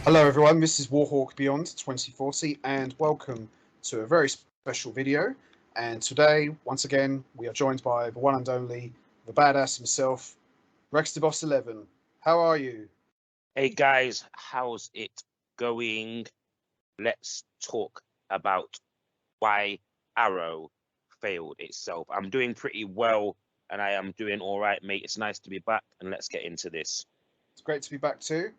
Hello everyone, this is Warhawk Beyond 2040 and welcome to a very special video. And today, once again, we are joined by the one and only, the badass himself, RexDaBoss11. How are you? Hey guys, how's it going? Let's talk about why Arrow failed itself. I'm doing pretty well and I am doing all right, mate. It's nice to be back and let's get into this. It's great to be back too.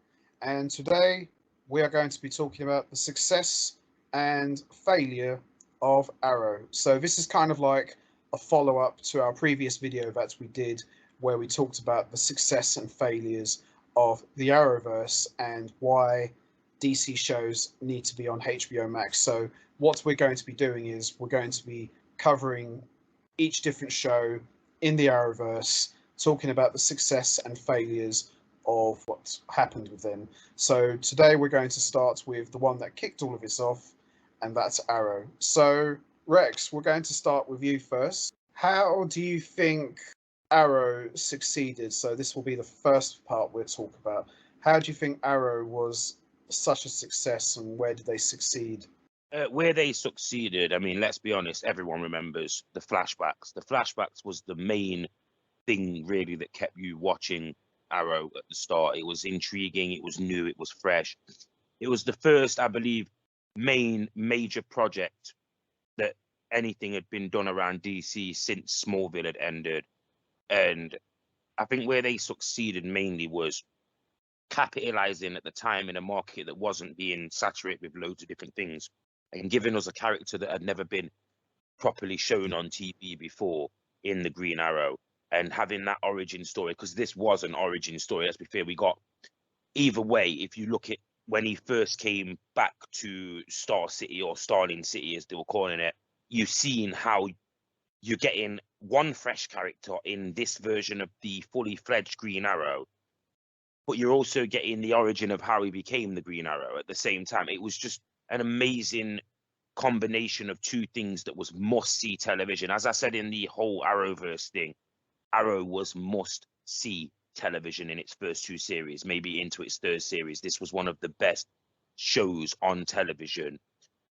And today, we are going to be talking about the success and failure of Arrow. So this is kind of like a follow-up to our previous video that we did where we talked about the success and failures of the Arrowverse and why DC shows need to be on HBO Max. So what we're going to be doing is we're going to be covering each different show in the Arrowverse, talking about the success and failures of what's happened with them. So today we're going to start with the one that kicked all of this off, and that's Arrow. So Rex, we're going to start with you first. How do you think Arrow succeeded? So this will be the first part we'll talk about. How do you think Arrow was such a success, and where did they succeed? Where they succeeded, I mean, let's be honest, everyone remembers the flashbacks. The flashbacks was the main thing really that kept you watching Arrow at the start. It was intriguing, it was new, it was fresh. It was the first, I believe, major project that anything had been done around DC since Smallville had ended. And I think where they succeeded mainly was capitalizing at the time in a market that wasn't being saturated with loads of different things and giving us a character that had never been properly shown on TV before in the Green Arrow, and having that origin story, because this was an origin story. Let's be fair, we got either way. If you look at when he first came back to Star City, or Starling City as they were calling it, you've seen how you're getting one fresh character in this version of the fully fledged Green Arrow, but you're also getting the origin of how he became the Green Arrow at the same time. It was just an amazing combination of two things that was must-see television. As I said in the whole Arrowverse thing, Arrow was must-see television in its first two series, maybe into its third series. This was one of the best shows on television.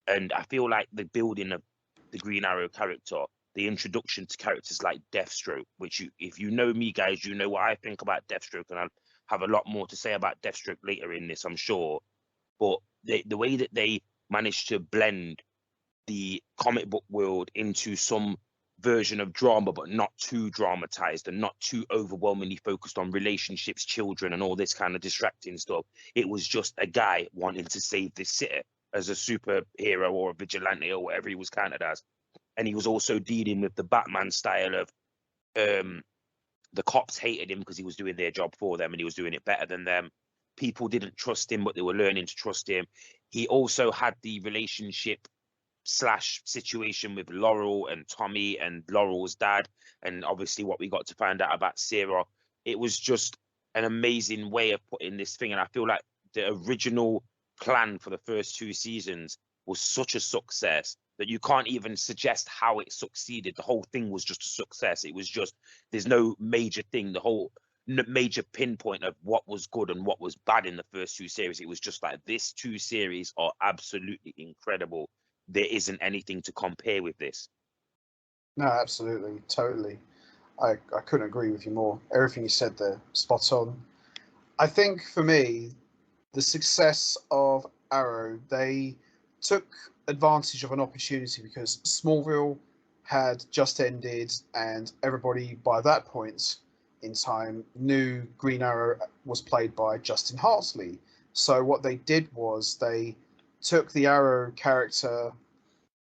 And I feel like the building of the Green Arrow character, the introduction to characters like Deathstroke, which if you know me, guys, you know what I think about Deathstroke, and I'll have a lot more to say about Deathstroke later in this, I'm sure. But the way that they managed to blend the comic book world into some version of drama, but not too dramatized and not too overwhelmingly focused on relationships, children, and all this kind of distracting stuff. It was just a guy wanting to save this city as a superhero or a vigilante or whatever he was counted as. And he was also dealing with the Batman style of the cops hated him because he was doing their job for them and he was doing it better than them. People didn't trust him, but they were learning to trust him. He also had the relationship / situation with Laurel and Tommy and Laurel's dad, and obviously what we got to find out about Sarah. It was just an amazing way of putting this thing, and I feel like the original plan for the first two seasons was such a success that you can't even suggest how it succeeded. The whole thing was just a success. It was just, there's no major thing, the whole major pinpoint of what was good and what was bad in the first two series. It was just like, these two series are absolutely incredible. There isn't anything to compare with this. No, absolutely, totally. I couldn't agree with you more. Everything you said there, spot on. I think for me, the success of Arrow, they took advantage of an opportunity because Smallville had just ended and everybody by that point in time knew Green Arrow was played by Justin Hartley. So what they did was they took the Arrow character,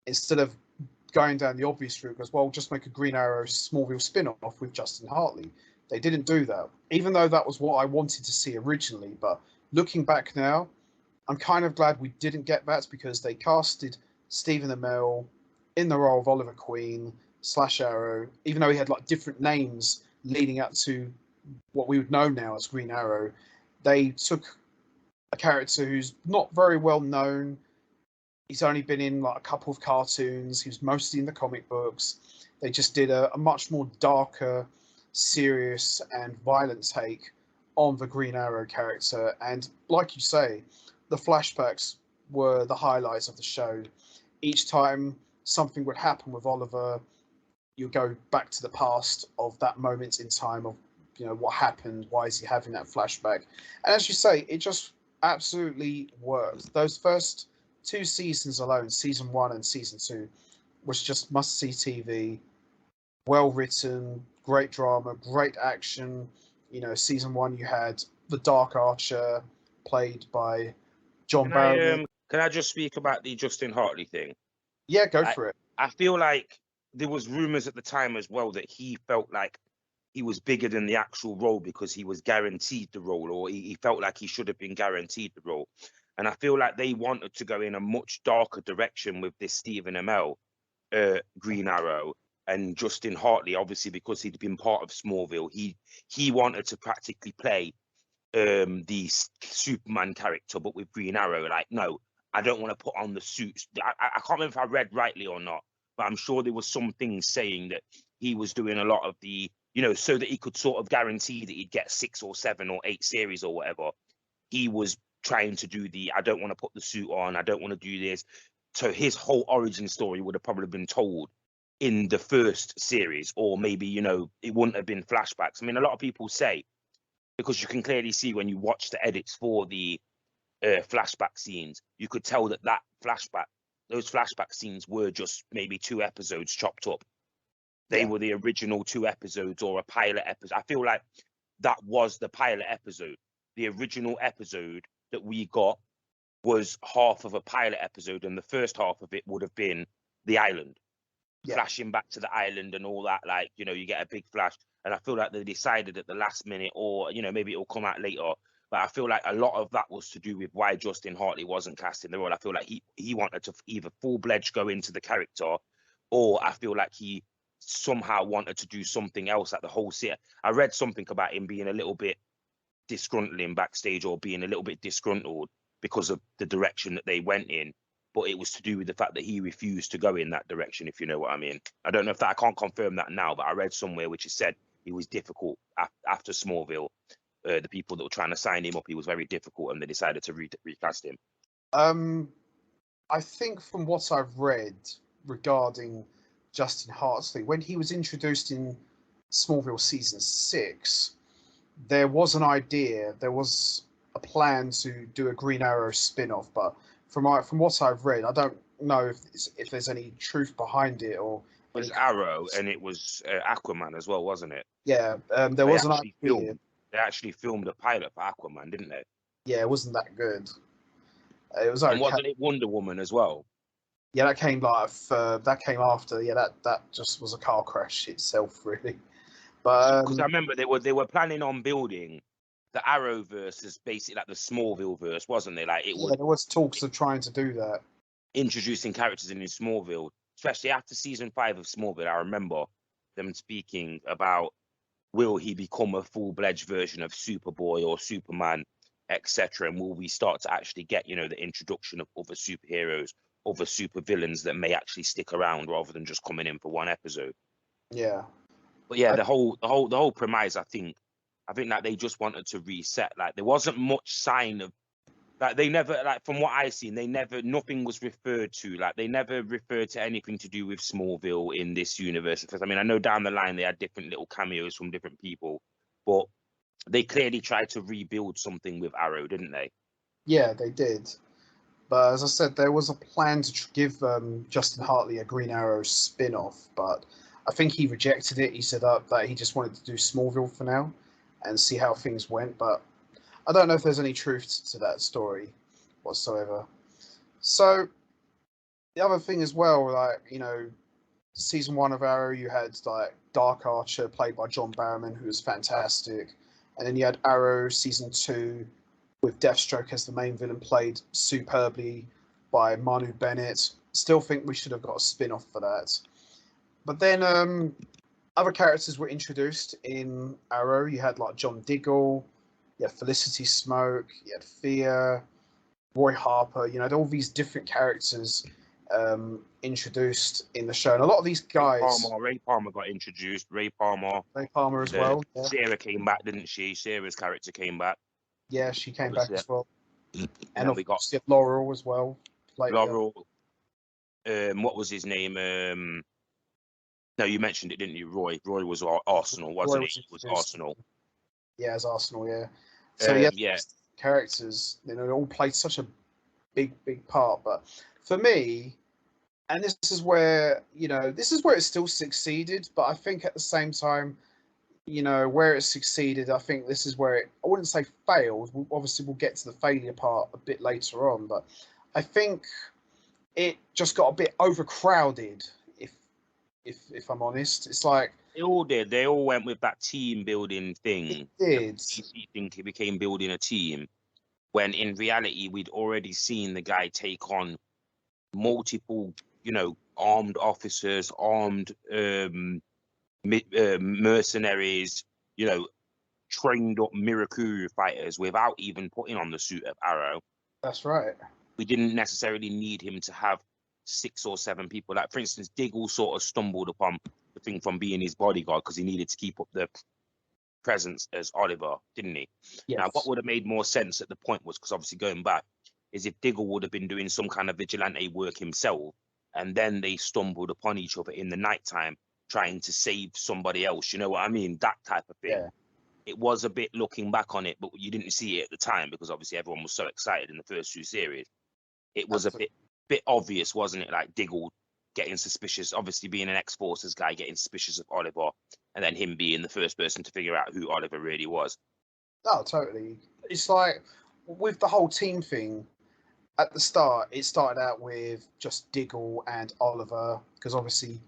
instead of going down the obvious route, goes, well, just make a Green Arrow Smallville spin-off with Justin Hartley. They didn't do that, even though that was what I wanted to see originally. But looking back now, I'm kind of glad we didn't get that, because they casted Stephen Amell in the role of Oliver Queen / Arrow, even though he had like different names leading up to what we would know now as Green Arrow. They took a character who's not very well known. He's only been in like a couple of cartoons. He was mostly in the comic books. They just did a much more darker, serious, and violent take on the Green Arrow character. And like you say, the flashbacks were the highlights of the show. Each time something would happen with Oliver, you go back to the past of that moment in time of, you know, what happened, why is he having that flashback? And as you say, it just absolutely worked. Those first 2 seasons alone, season 1 and season 2, was just must-see TV, well written, great drama, great action. You know, season 1 you had the Dark Archer, played by John Barrowman. Can I just speak about the Justin Hartley thing? Yeah, go for it. I feel like there was rumors at the time as well that he felt like he was bigger than the actual role because he was guaranteed the role, or he felt like he should have been guaranteed the role. And I feel like they wanted to go in a much darker direction with this Stephen Amell Green Arrow, and Justin Hartley, obviously, because he'd been part of Smallville, he wanted to practically play the Superman character, but with Green Arrow. Like, no, I don't want to put on the suits. I can't remember if I read rightly or not, but I'm sure there was some things saying that he was doing a lot of the, you know, so that he could sort of guarantee that he'd get 6 or 7 or 8 series or whatever. He was trying to do the, I don't want to put the suit on, I don't want to do this. So his whole origin story would have probably been told in the first series, or maybe, you know, it wouldn't have been flashbacks. I mean, a lot of people say, because you can clearly see when you watch the edits for the flashback scenes, you could tell that those flashback scenes were just maybe 2 episodes chopped up. They were the original 2 episodes or a pilot episode. I feel like that was the pilot episode. The original episode that we got was half of a pilot episode, and the first half of it would have been the island, flashing back to the island and all that. Like, you know, you get a big flash. And I feel like they decided at the last minute, or, you know, maybe it'll come out later, but I feel like a lot of that was to do with why Justin Hartley wasn't cast in the role. I feel like he wanted to either full-fledged go into the character, or I feel like he somehow wanted to do something else at the whole series. I read something about him being a little bit disgruntling backstage, or being a little bit disgruntled because of the direction that they went in, but it was to do with the fact that he refused to go in that direction, if you know what I mean. I don't know if that, I can't confirm that now, but I read somewhere which has said he was difficult after Smallville. The people that were trying to sign him up, he was very difficult, and they decided to recast him. I think from what I've read regarding Justin Hartley, when he was introduced in Smallville season 6, there was an idea, there was a plan to do a Green Arrow spin-off, but from what I've read, I don't know if there's any truth behind it, or it was Arrow, and it was Aquaman as well, wasn't it? Yeah, there was an idea. They actually filmed a pilot for Aquaman, didn't they? Yeah, it wasn't that good. It was okay. And wasn't it Wonder Woman as well? Yeah, that came after. Yeah, that just was a car crash itself, really. But because I remember they were planning on building the Arrowverse as basically like the Smallville verse, wasn't it? Like there was talks of trying to do that, introducing characters in Smallville, especially after season 5 of Smallville. I remember them speaking about, will he become a full-fledged version of Superboy or Superman, etc., and will we start to actually get, you know, the introduction of other superheroes, other supervillains that may actually stick around rather than just coming in for 1 episode. Yeah. But yeah, the whole premise, I think that they just wanted to reset. Like, there wasn't much sign of, like, they never, like, from what I've seen, nothing was referred to. Like, they never referred to anything to do with Smallville in this universe. Because, I mean, I know down the line they had different little cameos from different people, but they clearly tried to rebuild something with Arrow, didn't they? Yeah, they did. But as I said, there was a plan to give Justin Hartley a Green Arrow spin-off, but I think he rejected it. He said that he just wanted to do Smallville for now and see how things went, but I don't know if there's any truth to that story whatsoever. So the other thing as well, like, you know, season 1 of Arrow, you had like Dark Archer played by John Barrowman, who was fantastic, and then you had Arrow season 2 with Deathstroke as the main villain, played superbly by Manu Bennett. Still think we should have got a spin-off for that. But then other characters were introduced in Arrow. You had like John Diggle, you had Felicity Smoke, you had Thea, Roy Harper. You know, all these different characters introduced in the show. And a lot of these guys... Ray Palmer got introduced. Ray Palmer as well. Yeah. Sarah came back, didn't she? Sarah's character came back. Yeah, she came back as well. And then we got obviously Laurel as well. Laurel. What was his name? No, you mentioned it, didn't you? Roy. Roy was Arsenal, wasn't he? He was Arsenal. Yeah, as Arsenal. Yeah. So yeah. Characters, they all played such a big part. But for me, and this is where it still succeeded. But I think at the same time, where it succeeded, I think this is where I wouldn't say failed. Obviously, we'll get to the failure part a bit later on. But I think it just got a bit overcrowded. If I'm honest, it's like they all did. They all went with that team building thing. It did. DC think it became building a team, when in reality we'd already seen the guy take on multiple, armed officers, armed mercenaries, trained up Mirakuru fighters without even putting on the suit of Arrow. That's right. We didn't necessarily need him to have 6 or 7 people. Like, for instance, Diggle sort of stumbled upon the thing from being his bodyguard because he needed to keep up the presence as Oliver, didn't he? Yes. Now, what would have made more sense at the point was, because obviously going back, is if Diggle would have been doing some kind of vigilante work himself, and then they stumbled upon each other in the nighttime trying to save somebody else. You know what I mean? That type of thing. Yeah. It was a bit looking back on it, but you didn't see it at the time because obviously everyone was so excited in the first 2 series. It was a bit obvious, wasn't it? Like Diggle getting suspicious, obviously being an ex-Forces guy, getting suspicious of Oliver, and then him being the first person to figure out who Oliver really was. Oh, totally. It's like with the whole team thing, at the start, it started out with just Diggle and Oliver, because obviously,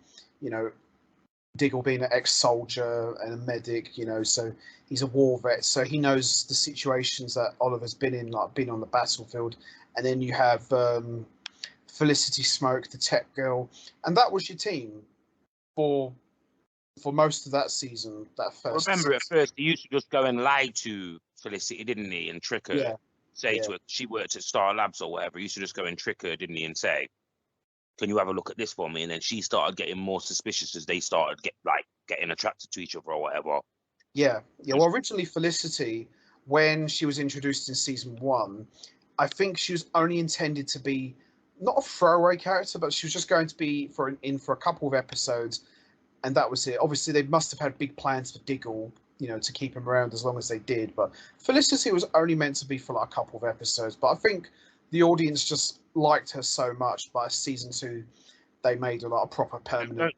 Diggle being an ex-soldier and a medic, so he's a war vet, so he knows the situations that Oliver's been in, like being on the battlefield. And then you have Felicity Smoke, the tech girl, and that was your team for most of that season. That first. Remember, at first he used to just go and lie to Felicity, didn't he, and trick her. Yeah. Say to her, she worked at Star Labs or whatever. He used to just go and trick her, didn't he, and say, "Can you have a look at this for me?" And then she started getting more suspicious as they started getting attracted to each other or whatever. Yeah. Well, originally Felicity, when she was introduced in season 1, I think she was only intended to be not a throwaway character, but she was just going to be for a couple of episodes, and that was it. Obviously, they must have had big plans for Diggle, to keep him around as long as they did. But Felicity was only meant to be for like a couple of episodes. But I think the audience just liked her so much. By season 2, they made a lot of proper permanent.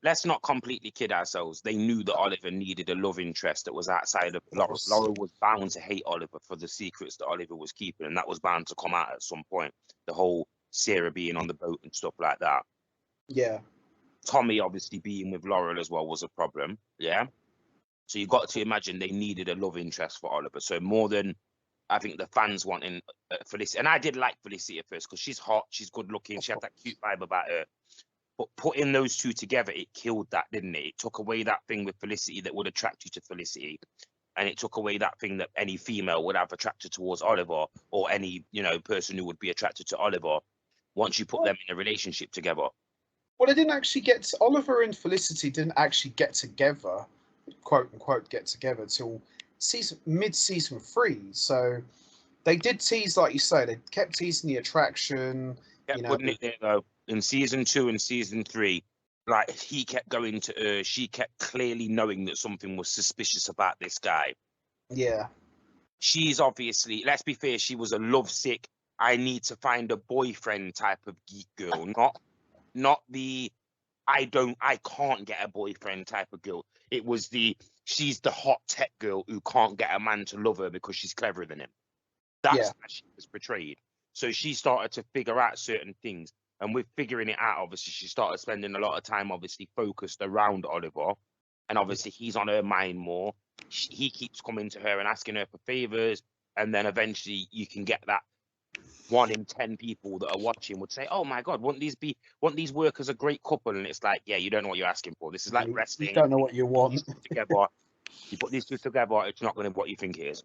Let's not completely kid ourselves. They knew that Oliver needed a love interest that was outside of Laurel. Laurel was bound to hate Oliver for the secrets that Oliver was keeping, and that was bound to come out at some point. The whole Sarah being on the boat and stuff like that. Yeah. Tommy obviously being with Laurel as well was a problem. Yeah. So you got to imagine they needed a love interest for Oliver. So more than I think the fans wanting Felicity, and I did like Felicity at first because she's hot, she's good looking, she had that cute vibe about her. But putting those two together, it killed that, didn't it? It took away that thing with Felicity that would attract you to Felicity, and it took away that thing that any female would have attracted towards Oliver, or any person who would be attracted to Oliver once you put them in a relationship together. Well, they didn't actually Oliver and Felicity didn't actually get together, quote unquote, get together till mid-season 3. So they did tease, like you say, they kept teasing the attraction. Kept putting it there though. In season 2 and season 3, like he kept going to her, she kept clearly knowing that something was suspicious about this guy. Yeah. She's obviously, let's be fair, she was a lovesick, I need to find a boyfriend type of geek girl, not the I can't get a boyfriend type of girl. It was she's the hot tech girl who can't get a man to love her because she's cleverer than him. That's how she was portrayed. So she started to figure out certain things. And with figuring it out, obviously, she started spending a lot of time, obviously, focused around Oliver. And obviously, he's on her mind more. He keeps coming to her and asking her for favors. And then eventually, you can get that 1 in 10 people that are watching would say, "Oh my God, won't these work as a great couple?" And it's like, yeah, you don't know what you're asking for. This is like wrestling. You don't know what you want. Together, you put these two together, it's not going to be what you think it is.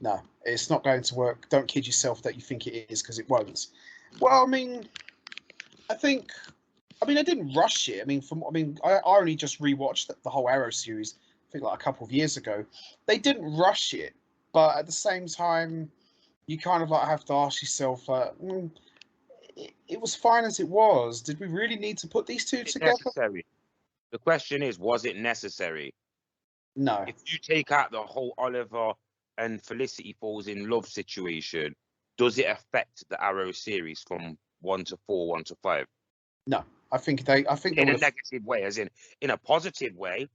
No, it's not going to work. Don't kid yourself that you think it is, because it won't. Well, I mean, I didn't rush it. I only just rewatched the whole Arrow series, I think like a couple of years ago. They didn't rush it, but at the same time, you kind of like have to ask yourself, it was fine as it was. Did we really need to put these two Is it together? necessary? The question is, was it necessary? No. If you take out the whole Oliver and Felicity falls in love situation, does it affect the Arrow series from 1 to 4, 1 to 5? No. I think they In would a have. negative way, as in a positive way,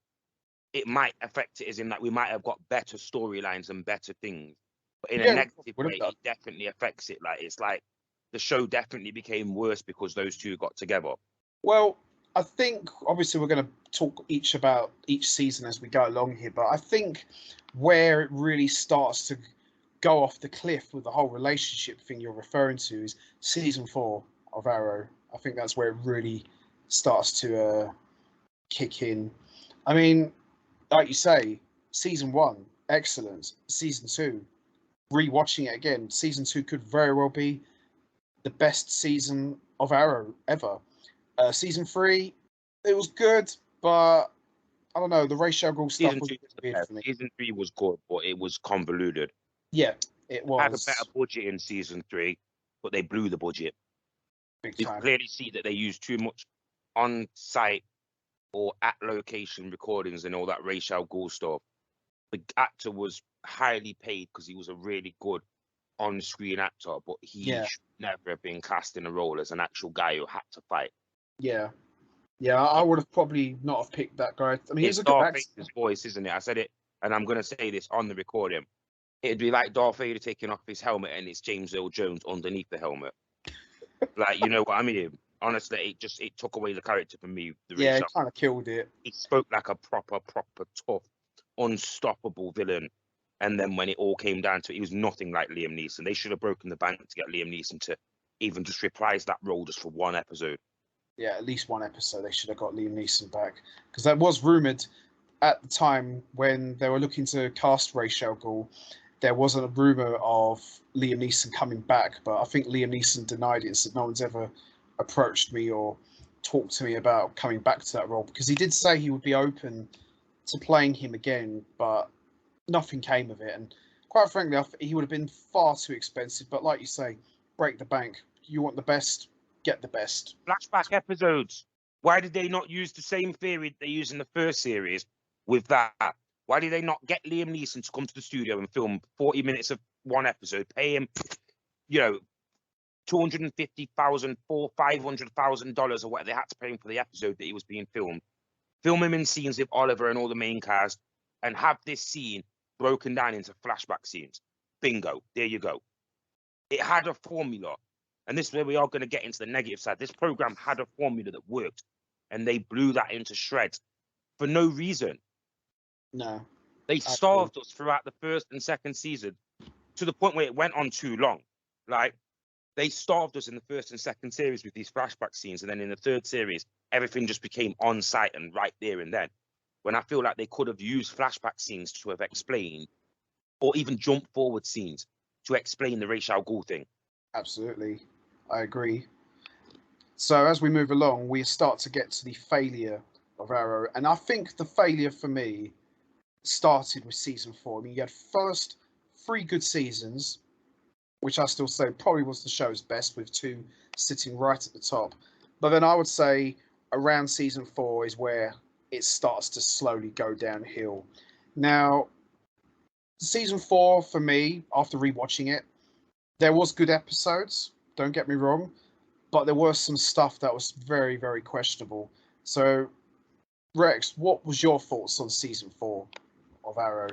it might affect it as in that we might have got better storylines and better things. But in a Yeah, we negative would have way, done. it definitely affects it. Like it's like the show definitely became worse because those two got together. Well, I think obviously we're going to talk about each season as we go along here, but I think where it really starts to go off the cliff with the whole relationship thing you're referring to is season 4 of Arrow. I think that's where it really starts to kick in. I mean, like you say, season 1, excellent. Season 2, rewatching it again, season 2 could very well be the best season of Arrow ever. Season 3, it was good, but I don't know. The Ray Shuggle stuff Season was 2 a bit was the weird best. for me. Season 3 was good, but it was convoluted. Yeah, it Had a better was budget in season 3, but they blew the budget. big You could time. clearly see that they used too much on-site or at location recordings and all that Rachel Gould stuff. The actor was highly paid because he was a really good on-screen actor, but he Yeah, should never have been cast in a role as an actual guy who had to fight. yeah, yeah. I would have probably not have picked that guy. I mean, he was It's a good actor. Darth voice, isn't it? I said it, and I'm going to say this on the recording. It'd be like Darth Vader taking off his helmet and it's James Earl Jones underneath the helmet. Like, you know what I mean? Honestly, it took away the character from me, the Yeah, he Rachel. kind of killed it. He spoke like a proper tough, unstoppable villain. And then when it all came down to it, he was nothing like Liam Neeson. They should have broken the bank to get Liam Neeson to even just reprise that role just for one episode. Yeah, at least one episode. They should have got Liam Neeson back because that was rumored at the time when they were looking to cast Rachel Gould. There wasn't a rumor of Liam Neeson coming back, but I think Liam Neeson denied it and said no one's ever approached me or talked to me about coming back to that role because he did say he would be open to playing him again, but nothing came of it. And quite frankly, he would have been far too expensive. But like you say, break the bank. You want the best, get the best. Flashback episodes. Why did they not use the same theory they used in the first series with that? Why did they not get Liam Neeson to come to the studio and film 40 minutes of one episode, pay him, you know, $250,000 or $500,000 or whatever they had to pay him for the episode that he was being filmed, film him in scenes with Oliver and all the main cast, and have this scene broken down into flashback scenes. Bingo, there you go. It had a formula, and this is where we are going to get into the negative side. This program had a formula that worked, and they blew that into shreds for no reason. No, They starved us throughout the first and second season to the point where it went on too long. Like, they starved us in the first and second series with these flashback scenes, and then in the third series, everything just became on site and right there and then. When I feel like they could have used flashback scenes to have explained, or even jump forward scenes to explain the Rachel Gould thing. absolutely, I agree. So as we move along, we start to get to the failure of Arrow, and I think the failure for me started with season 4. I mean, you had first 3 good seasons, which I still say probably was the show's best, with 2 sitting right at the top. But then I would say around season 4 is where it starts to slowly go downhill. Now, season 4 for me, after rewatching it, there was good episodes. Don't get me wrong, but there was some stuff that was very, very questionable. So, Rex, what was your thoughts on season 4 of Arrow?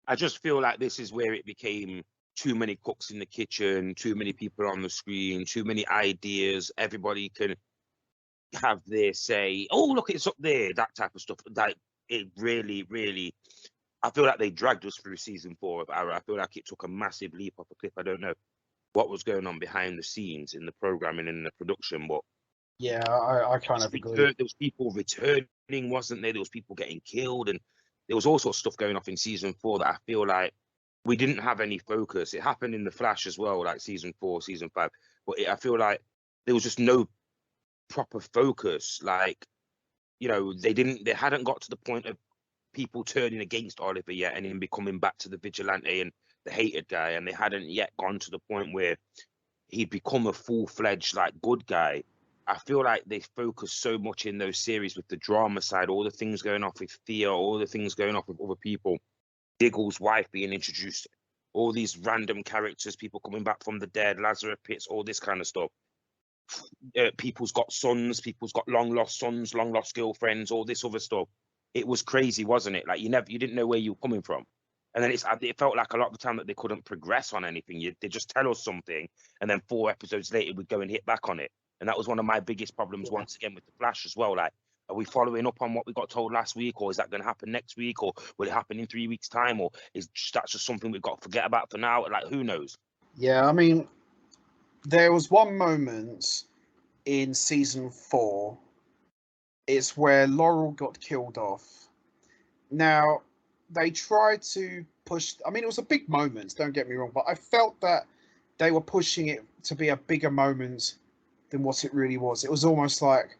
I just feel like this is where it became too many cooks in the kitchen, too many people on the screen, too many ideas. Everybody can have their say. Oh, look, it's up there. That type of stuff. Like, it really, really. I feel like they dragged us through season 4 of Arrow. I feel like it took a massive leap off a cliff. I don't know what was going on behind the scenes in the programming and in the production, but Yeah, I kind of agree. there was people returning, wasn't there? There was people getting killed, and there was all sorts of stuff going off in season 4 that I feel like we didn't have any focus. It happened in The Flash as well, like season 4, season 5, but I feel like there was just no proper focus. Like, you know, they hadn't got to the point of people turning against Oliver yet and him becoming back to the vigilante and the hated guy, and they hadn't yet gone to the point where he'd become a full-fledged like good guy. I feel like they focus so much in those series with the drama side, all the things going off with Thea, all the things going off with other people, Diggle's wife being introduced, all these random characters, people coming back from the dead, Lazarus Pits, all this kind of stuff. People's got sons, people's got long lost sons, long lost girlfriends, all this other stuff. It was crazy, wasn't it? Like you didn't know where you were coming from. And then it felt like a lot of the time that they couldn't progress on anything. They just tell us something, and then 4 episodes later we'd go and hit back on it. And that was one of my biggest problems once again with the Flash as well. Like, are we following up on what we got told last week, or is that going to happen next week, or will it happen in 3 weeks' time, or that's just something we've got to forget about for now? Like, who knows? Yeah, I mean, there was one moment in season 4. It's where Laurel got killed off. Now, they tried to push. I mean, it was a big moment, don't get me wrong, but I felt that they were pushing it to be a bigger moment than what it really was. It was almost like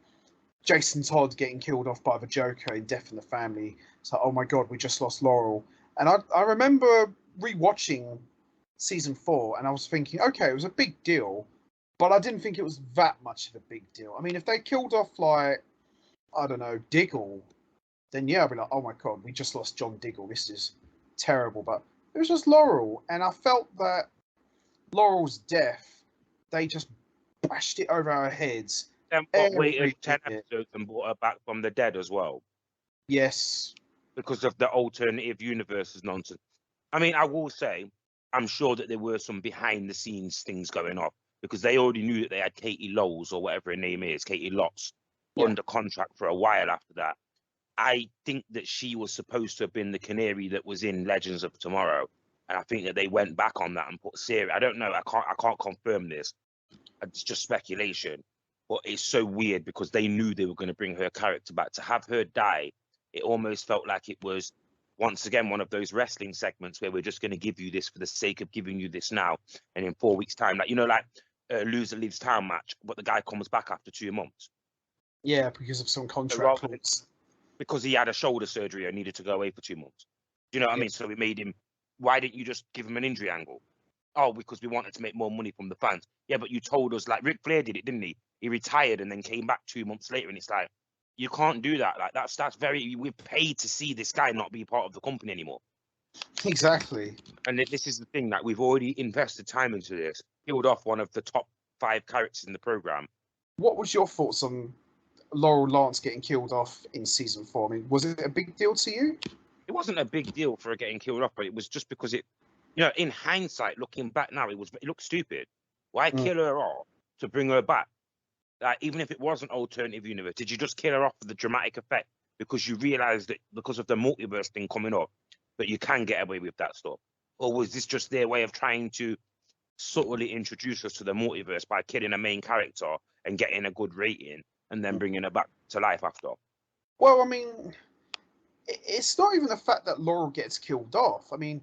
Jason Todd getting killed off by the Joker in Death in the Family. It's like, oh my God, we just lost Laurel. And I remember rewatching season 4, and I was thinking, okay, it was a big deal, but I didn't think it was that much of a big deal. I mean, if they killed off, like, I don't know, Diggle, then yeah, I'd be like, oh my God, we just lost John Diggle. This is terrible. But it was just Laurel, and I felt that Laurel's death, they just bashed it over our heads. Waited 10 episodes and brought her back from the dead as well. Yes. Because of the alternative universes nonsense. I mean, I will say, I'm sure that there were some behind the scenes things going on, because they already knew that they had Katie Lowes, or whatever her name is, Katie Lotz, under contract for a while after that. I think that she was supposed to have been the Canary that was in Legends of Tomorrow. And I think that they went back on that and put Siri. I don't know. I can't confirm this. It's just speculation. But it's so weird because they knew they were going to bring her character back. To have her die, it almost felt like it was, once again, one of those wrestling segments where we're just going to give you this for the sake of giving you this now. And in 4 weeks' time, like, like a loser leaves town match, but the guy comes back after 2 months. Yeah, because of some contract clause. Because he had a shoulder surgery and needed to go away for 2 months. Do you know what I mean? So we made him, why didn't you just give him an injury angle? Oh, because we wanted to make more money from the fans. Yeah, but you told us, like Ric Flair did it, didn't he? He retired and then came back 2 months later, and it's like, you can't do that. Like that's very, we're paid to see this guy not be part of the company anymore. Exactly. And this is the thing, that we've already invested time into this, killed off one of the top 5 characters in the program. What was your thoughts on Laurel Lance getting killed off in season 4? I mean, was it a big deal to you? It wasn't a big deal for her getting killed off, but it was just because it, in hindsight, looking back now, it looked stupid. Why kill her off to bring her back? Like, even if it was an alternative universe, did you just kill her off for the dramatic effect because you realized that because of the multiverse thing coming up, that you can get away with that stuff? Or was this just their way of trying to subtly introduce us to the multiverse by killing a main character and getting a good rating and then bringing her back to life after? Well, I mean, it's not even the fact that Laurel gets killed off. I mean,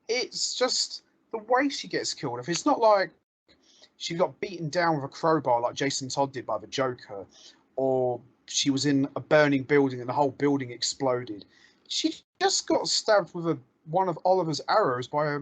it's just the way she gets killed off. It's not like she got beaten down with a crowbar like Jason Todd did by the Joker, or she was in a burning building and the whole building exploded. She just got stabbed with one of Oliver's arrows by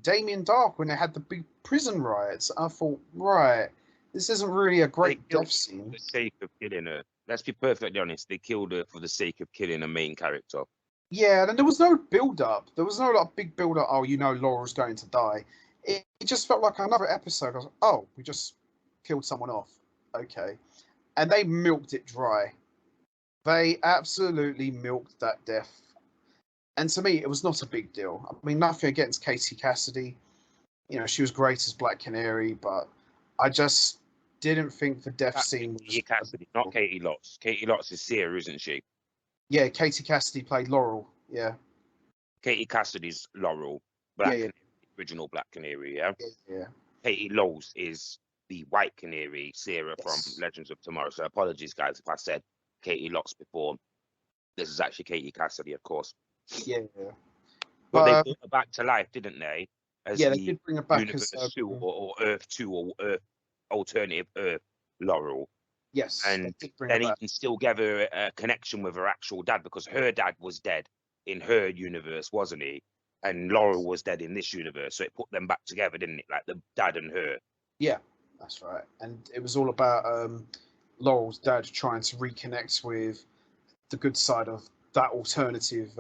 Damien Dark when they had the big prison riots. I thought, right, this isn't really a great death scene. For the sake of killing her. Let's be perfectly honest, they killed her for the sake of killing a main character. Yeah, and there was no build-up. There was no big build-up, oh, Laurel's going to die. It just felt like another episode. I was like, oh, we just killed someone off. Okay. And they milked it dry. They absolutely milked that death. And to me, it was not a big deal. I mean, nothing against Katie Cassidy. She was great as Black Canary, but I just didn't think the death scene was... Katie Cassidy, not Katie Lotz. Katie Lotz is Seer, isn't she? Yeah, Katie Cassidy played Laurel, yeah. Katie Cassidy's Laurel, original Black Canary, yeah? Yeah. Katie Lowes is the White Canary, Sarah from Legends of Tomorrow. So apologies, guys, if I said Katie Lotz before. This is actually Katie Cassidy, of course. Yeah. But they brought her back to life, didn't they? As they did bring her back Universe as 2 or Earth 2 or Earth Alternative Earth Laurel. Yes. And then he can still give her a connection with her actual dad, because her dad was dead in her universe, wasn't he? and Laurel was dead in this universe, so it put them back together, didn't it? Like the dad and her. Yeah, that's right. And it was all about Laurel's dad trying to reconnect with the good side of that alternative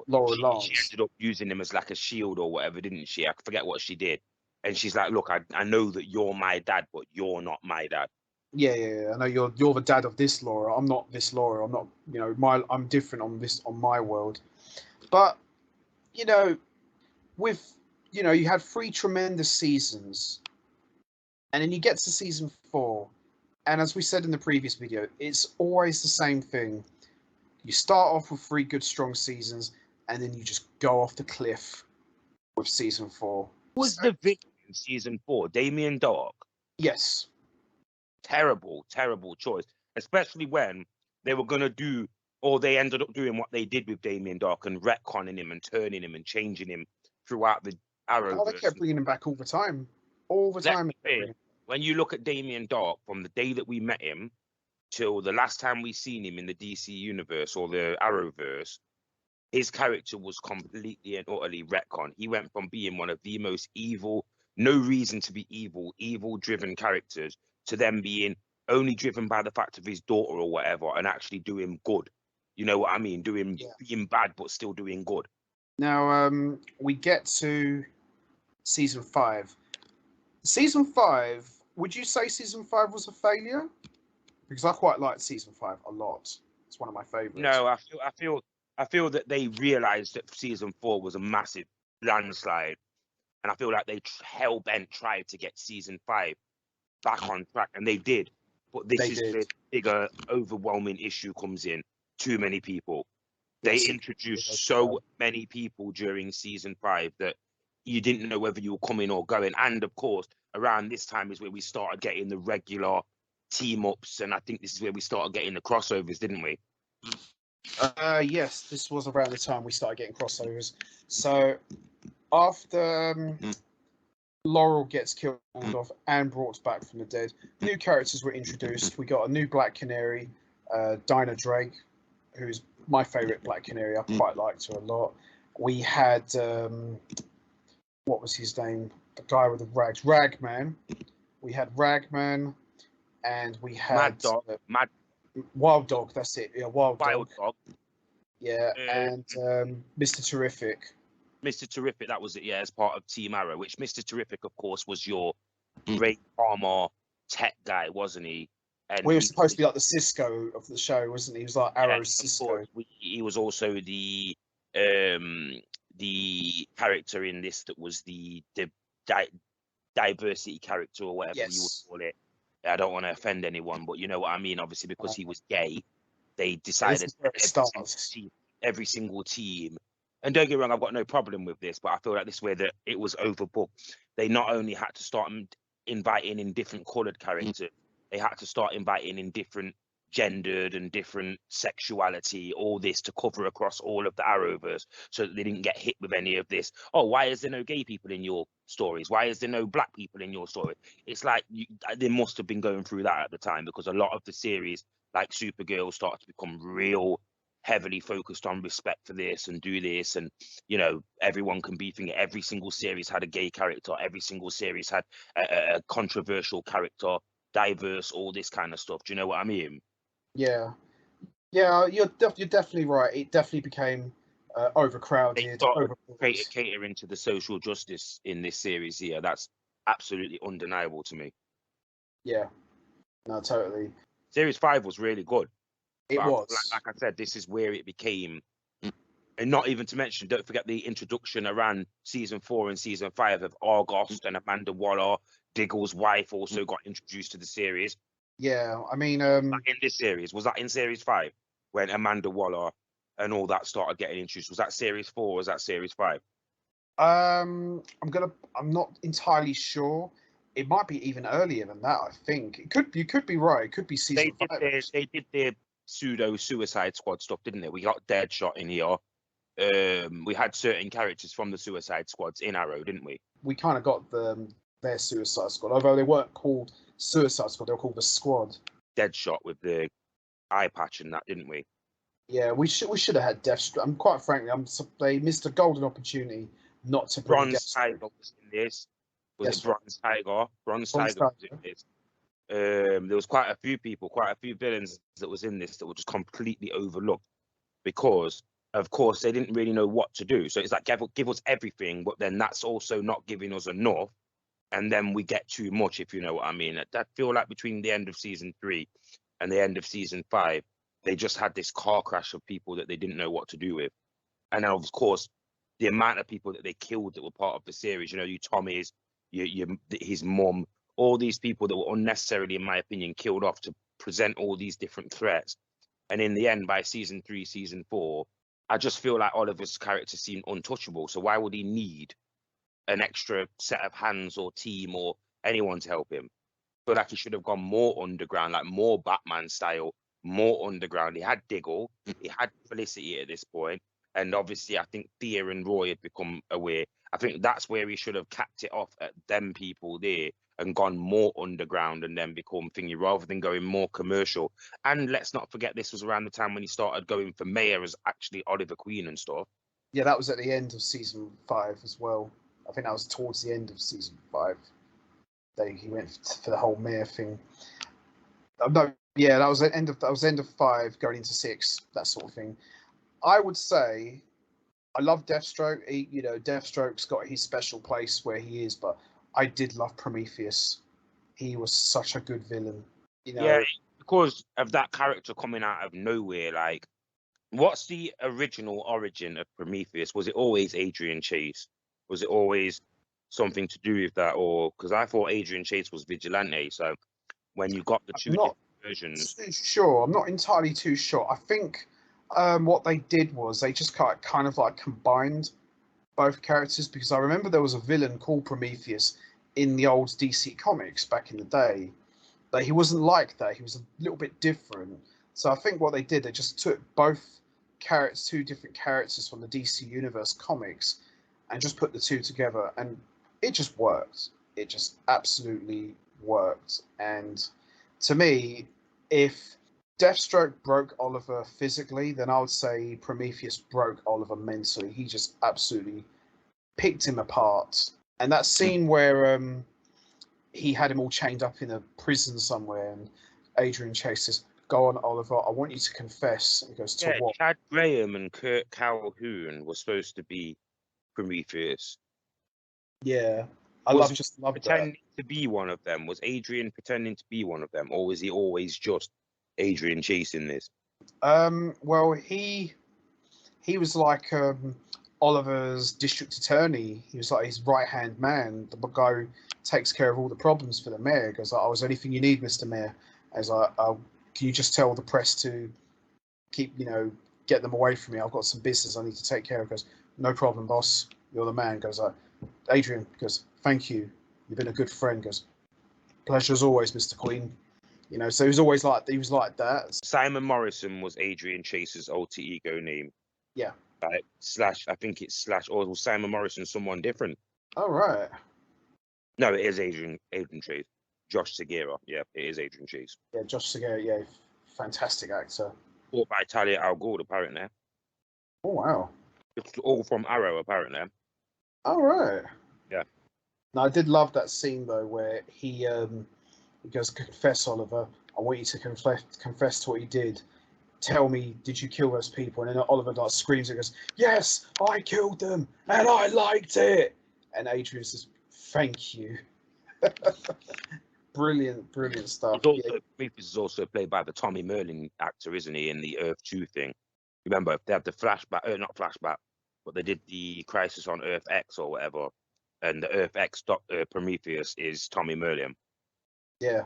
Laurel Lance. She ended up using him as like a shield or whatever, didn't she? I forget what she did. And she's like, look, I know that you're my dad, but you're not my dad. Yeah. I know you're the dad of this Laura. I'm not this Laura. I'm not, I'm different on my world. But, with, you had 3 tremendous seasons, and then you get to season 4, and as we said in the previous video, it's always the same thing. You start off with 3 good, strong seasons, and then you just go off the cliff with season 4. Who was the victim in season 4? Damien Dark? Yes. Terrible choice. Especially when they were going to do, or they ended up doing what they did with Damien Dark and retconning him and turning him and changing him throughout the Arrowverse. Oh, they kept bringing him back all the time. When you look at Damien Dark, from the day that we met him till the last time we seen him in the DC universe or the Arrowverse, his character was completely and utterly retcon. He went from being one of the most evil, no reason to be evil-driven characters, to them being only driven by the fact of his daughter or whatever, and actually doing good. You know what I mean? Being bad, but still doing good. Now, we get to season 5. Season 5, would you say season 5 was a failure? Because I quite liked season 5 a lot. It's one of my favorites. No, I feel that they realized that season 4 was a massive landslide, and I feel like they hell-bent tried to get season 5 back on track, and they did. But this is where the bigger, overwhelming issue comes in. Too many people. They introduced so many people during season 5 that you didn't know whether you were coming or going. And of course, around this time is where we started getting the regular team ups, and I think this is where we started getting the crossovers, didn't we? Yes, this was around the time we started getting crossovers. So after Laurel gets killed off and brought back from the dead, new characters were introduced. We got a new Black Canary, Dinah Drake, who's my favorite Black Canary. I quite liked her a lot. We had what was his name? The guy with the rags, Ragman. We had Ragman, and we had Wild Dog. That's it. Yeah, Wild Dog. Yeah, and Mr. Terrific. Mr. Terrific, that was it. Yeah, as part of Team Arrow. Which Mr. Terrific, of course, was your great armor tech guy, wasn't he? And he was supposed to be like the Cisco of the show, wasn't he? He was like Arrow's Cisco. He was also the character in this that was the diversity character or whatever you would call it. I don't want to offend anyone, but you know what I mean. Obviously, because he was gay, they decided every single team. And don't get me wrong, I've got no problem with this, but I feel like this way that it was overbooked. They not only had to start inviting in different coloured characters, they had to start inviting in different gendered and different sexuality, all this to cover across all of the Arrowverse, so that they didn't get hit with any of this. Oh, why is there no gay people in your stories? Why is there no black people in your story? It's like they must have been going through that at the time, because a lot of the series, like Supergirl, started to become real heavily focused on respect for this and do this, and everyone can be thinking every single series had a gay character, every single series had a controversial character, diverse, all this kind of stuff. Do you know what I mean? Yeah, you're definitely right. It definitely became overcrowded. Catering to the social justice in this series here. That's absolutely undeniable to me. Yeah, no, totally. Series 5 was really good. It was. Like I said, this is where it became, and not even to mention, don't forget the introduction around season 4 and season 5 of Argos and Amanda Waller, Diggle's wife, also got introduced to the series. Yeah, I mean, in this series, was that in series 5 when Amanda Waller and all that started getting introduced? Was that series 4 or was that series 5? I'm not entirely sure. It might be even earlier than that. I think you could be right. It could be season 5. They did their pseudo Suicide Squad stuff, didn't they? We got Deadshot in here. We had certain characters from the Suicide Squads in Arrow, didn't we? We kind of got their Suicide Squad, although they weren't called Suicide Squad. They were called the Squad. Deadshot with the eye patch and that, didn't we? Yeah, we should have had Deathstroke. I'm quite frankly, they missed a golden opportunity not to bring Bronze Deathstroke. Tiger was in this. Was it Yes, right. Bronze Tiger? Bronze Bronze Tiger was in Tiger. this. There was quite a few people, quite a few villains that was in this that were just completely overlooked because, of course, they didn't really know what to do. So it's like give us everything, but then that's also not giving us enough, and then we get too much, if you know what I mean. That feel like between the end of season 3 and the end of season 5, they just had this car crash of people that they didn't know what to do with, and then of course the amount of people that they killed that were part of the series. You know, you Tommy's, his mum, all these people that were unnecessarily, in my opinion, killed off to present all these different threats. And in the end, by season 3, season 4, I just feel like Oliver's character seemed untouchable. So why would he need an extra set of hands or team or anyone to help him? I feel like he should have gone more underground, like more Batman style, more underground. He had Diggle, he had Felicity at this point, and obviously I think Thea and Roy had become aware. I think that's where he should have capped it off at them people there and gone more underground and then become thingy rather than going more commercial. And let's not forget, this was around the time when he started going for mayor as actually Oliver Queen and stuff. Yeah, that was at the end of season 5 as well. I think that was towards the end of season 5. He went for the whole mayor thing. No, yeah, that was end of 5 going into 6, that sort of thing. I would say I love Deathstroke. Deathstroke's got his special place where he is, but I did love Prometheus. He was such a good villain. You Yeah, know, because of that character coming out of nowhere. Like, what's the original origin of Prometheus? Was it always Adrian Chase? Was it always something to do with that? Or because I thought Adrian Chase was vigilante. So when you got the I'm two not different versions, too sure. I'm not entirely too sure. I think what they did was they just kind of like combined both characters, because I remember there was a villain called Prometheus in the old DC comics back in the day. But he wasn't like that. He was a little bit different. So I think what they did, they just took both characters, two different characters from the DC Universe comics, and just put the two together, and it just worked. It just absolutely worked. And to me, if Deathstroke broke Oliver physically, then I would say Prometheus broke Oliver mentally. He just absolutely picked him apart. And that scene where he had him all chained up in a prison somewhere, and Adrian Chase says, "Go on, Oliver. I want you to confess." And he goes, "To yeah, what?" Chad Graham and Kurt Calhoun were supposed to be Prometheus. Yeah, I Was he just loved that. pretending to be one of them? Was Adrian pretending to be one of them, or was he always just Adrian chasing this? Well, he was like Oliver's district attorney. He was like his right hand man, the guy who takes care of all the problems for the mayor. He goes like, "Oh, is there anything you need, Mr. Mayor?" I was like, "Oh, can you just tell the press to keep, get them away from me? I've got some business I need to take care of." He goes, "No problem, boss. You're the man." He goes like, Adrian goes, "Thank you. You've been a good friend." He goes, "Pleasure as always, Mr. Queen." So he was like that. Simon Morrison was Adrian Chase's alter ego name. Yeah. Like slash, I think it's slash, or was Simon Morrison someone different? All right. No, it is Adrian Chase. Josh Segura. Yeah, it is Adrian Chase. Yeah, Josh Segura. Yeah, fantastic actor. Fought by Talia Al Ghul, apparently. Oh wow. It's all from Arrow, apparently. All right. Yeah. Now I did love that scene though, where he goes, "Confess, Oliver. I want you to confess to what you did. Tell me, did you kill those people?" And then Oliver like screams and goes, "Yes, I killed them, and I liked it." And Adrian says, "Thank you." Brilliant, brilliant stuff. Yeah, Prometheus is also played by the Tommy Merlin actor, isn't he, in the Earth 2 thing? Remember, they had the flashback, not flashback, but they did the Crisis on Earth X or whatever, and the Earth X Doctor Prometheus is Tommy Merlin. yeah,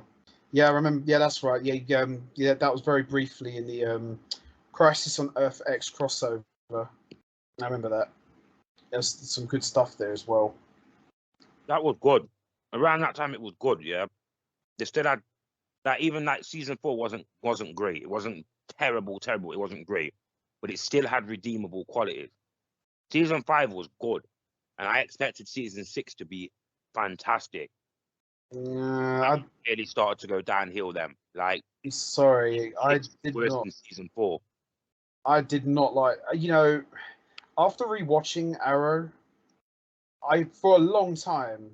yeah. I remember. Yeah, that's right. Yeah, yeah. That was very briefly in the Crisis on Earth X crossover. I remember that. There's some good stuff there as well. That was good. Around that time, it was good. Yeah, they still had that. Even like season 4 wasn't great. It wasn't terrible. It wasn't great, but it still had redeemable qualities. Season 5 was good, and I expected season 6 to be fantastic. I, It really started to go downhill then. Like, I'm sorry, I it's did worse not. than season 4. I did not like. After rewatching Arrow, for a long time,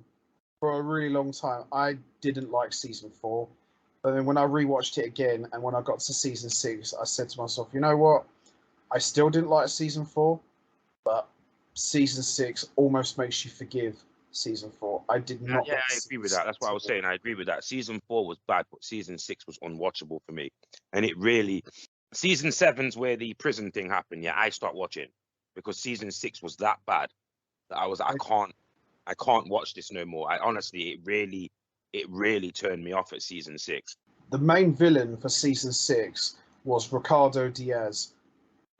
for a really long time, I didn't like season 4. But then when I rewatched it again, and when I got to season 6, I said to myself, you know what? I still didn't like season 4, but season 6 almost makes you forgive season 4. I did not. Yeah, I agree with that. That's what I was saying. I agree with that. Season 4 was bad, but season 6 was unwatchable for me. And it really, season 7's where the prison thing happened. Yeah, I stopped watching because season 6 was that bad that I was, I can't watch this no more. I honestly, it really turned me off at season 6. The main villain for season 6 was Ricardo Diaz.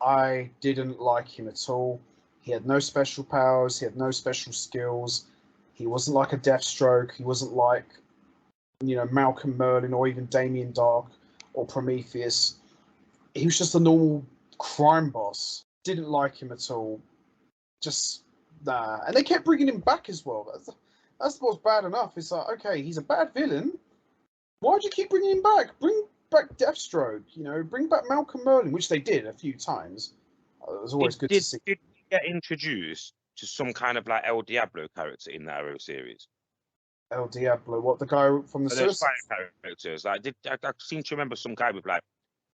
I didn't like him at all. He had no special powers. He had no special skills. He wasn't like a Deathstroke. He wasn't like, Malcolm Merlin or even Damien Dark or Prometheus. He was just a normal crime boss. Didn't like him at all. Just nah. And they kept bringing him back as well. That's what's bad enough. It's like, okay, he's a bad villain. Why'd you keep bringing him back? Bring back Deathstroke. Bring back Malcolm Merlin, which they did a few times. It was always good to see. Did he get introduced to some kind of like El Diablo character in the Arrow series? El Diablo, what, the guy from the Suicide characters? Like, I seem to remember some guy with like,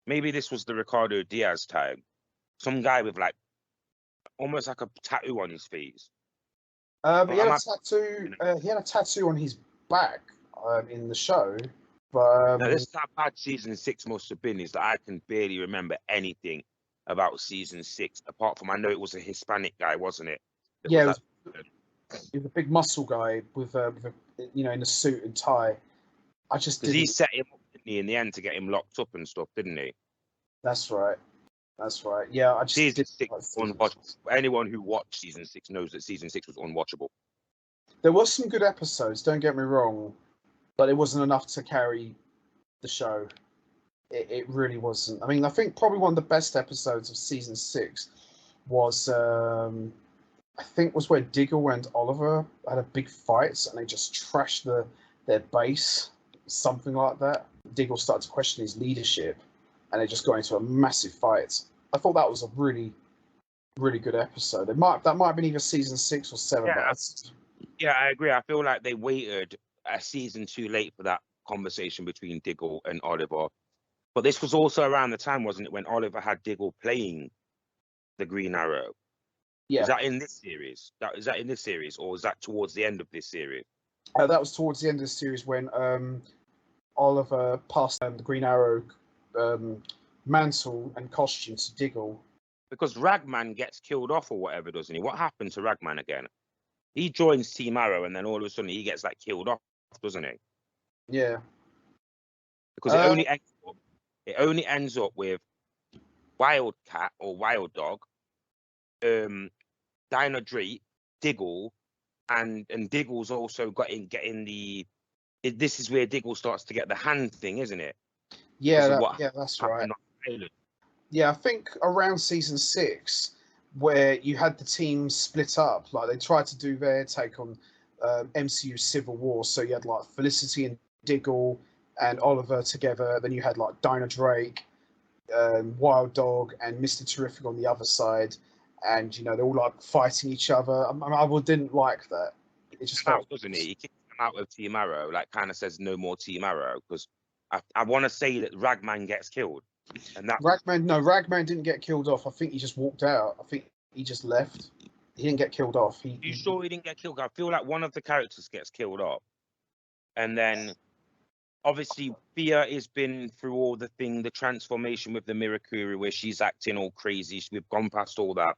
maybe this was the Ricardo Diaz time. Some guy with like almost like a tattoo on his face. But he had a tattoo. He had a tattoo on his back in the show. But now, this is how bad season 6 must have been. Is that I can barely remember anything about season 6 apart from I know it was a Hispanic guy, wasn't it? He was a big muscle guy with in a suit and tie. I just didn't. He set him up, didn't he, in the end to get him locked up and stuff, didn't he? That's right. Yeah, I just season 6 was unwatchable. Anyone who watched season 6 knows that season 6 was unwatchable. There was some good episodes, don't get me wrong, but it wasn't enough to carry the show. It really wasn't. I mean, I think probably one of the best episodes of season 6 was, I think, was where Diggle and Oliver had a big fight and they just trashed their base, something like that. Diggle started to question his leadership and they just got into a massive fight. I thought that was a really, really good episode. That might have been either season 6 or 7. Yeah, yeah, I agree. I feel like they waited a season too late for that conversation between Diggle and Oliver. But this was also around the time, wasn't it, when Oliver had Diggle playing the Green Arrow? Yeah. Is that in this series? Is that in this series, or is that towards the end of this series? That was towards the end of the series when Oliver passed the Green Arrow mantle and costume to Diggle. Because Ragman gets killed off or whatever, doesn't he? What happened to Ragman again? He joins Team Arrow and then all of a sudden he gets like killed off, doesn't he? Yeah. Because it only ends up with Wildcat or Wild Dog, Dino Drake, Diggle, and Diggle's also getting the. This is where Diggle starts to get the hand thing, isn't it? Yeah, that's right. Yeah, I think around season 6, where you had the teams split up, like they tried to do their take on MCU Civil War. So you had like Felicity and Diggle and Oliver together. Then you had like Dino Drake, Wild Dog, and Mr. Terrific on the other side. And they're all like fighting each other. I didn't like that. It just felt, doesn't he? He kicks them out of Team Arrow, like kind of says no more Team Arrow, because I want to say that Ragman gets killed. And Ragman didn't get killed off. I think he just walked out. I think he just left. He didn't get killed off. You sure he didn't get killed? I feel like one of the characters gets killed off. And then, obviously, Thea has been through all the transformation with the Mirakuru, where she's acting all crazy. We've gone past all that.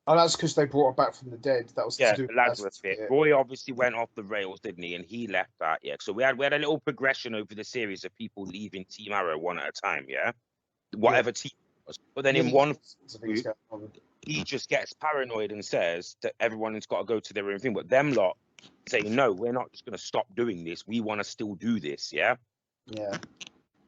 Oh, that's because they brought her back from the dead. That was to do with Lazarus bit. Yeah. Roy obviously went off the rails, didn't he? And he left that, yeah. So we had a little progression over the series of people leaving Team Arrow one at a time, yeah? Whatever team it was. But then in one he just gets paranoid and says that everyone's got to go to their own thing. But them lot say, no, we're not just going to stop doing this. We want to still do this, yeah? Yeah.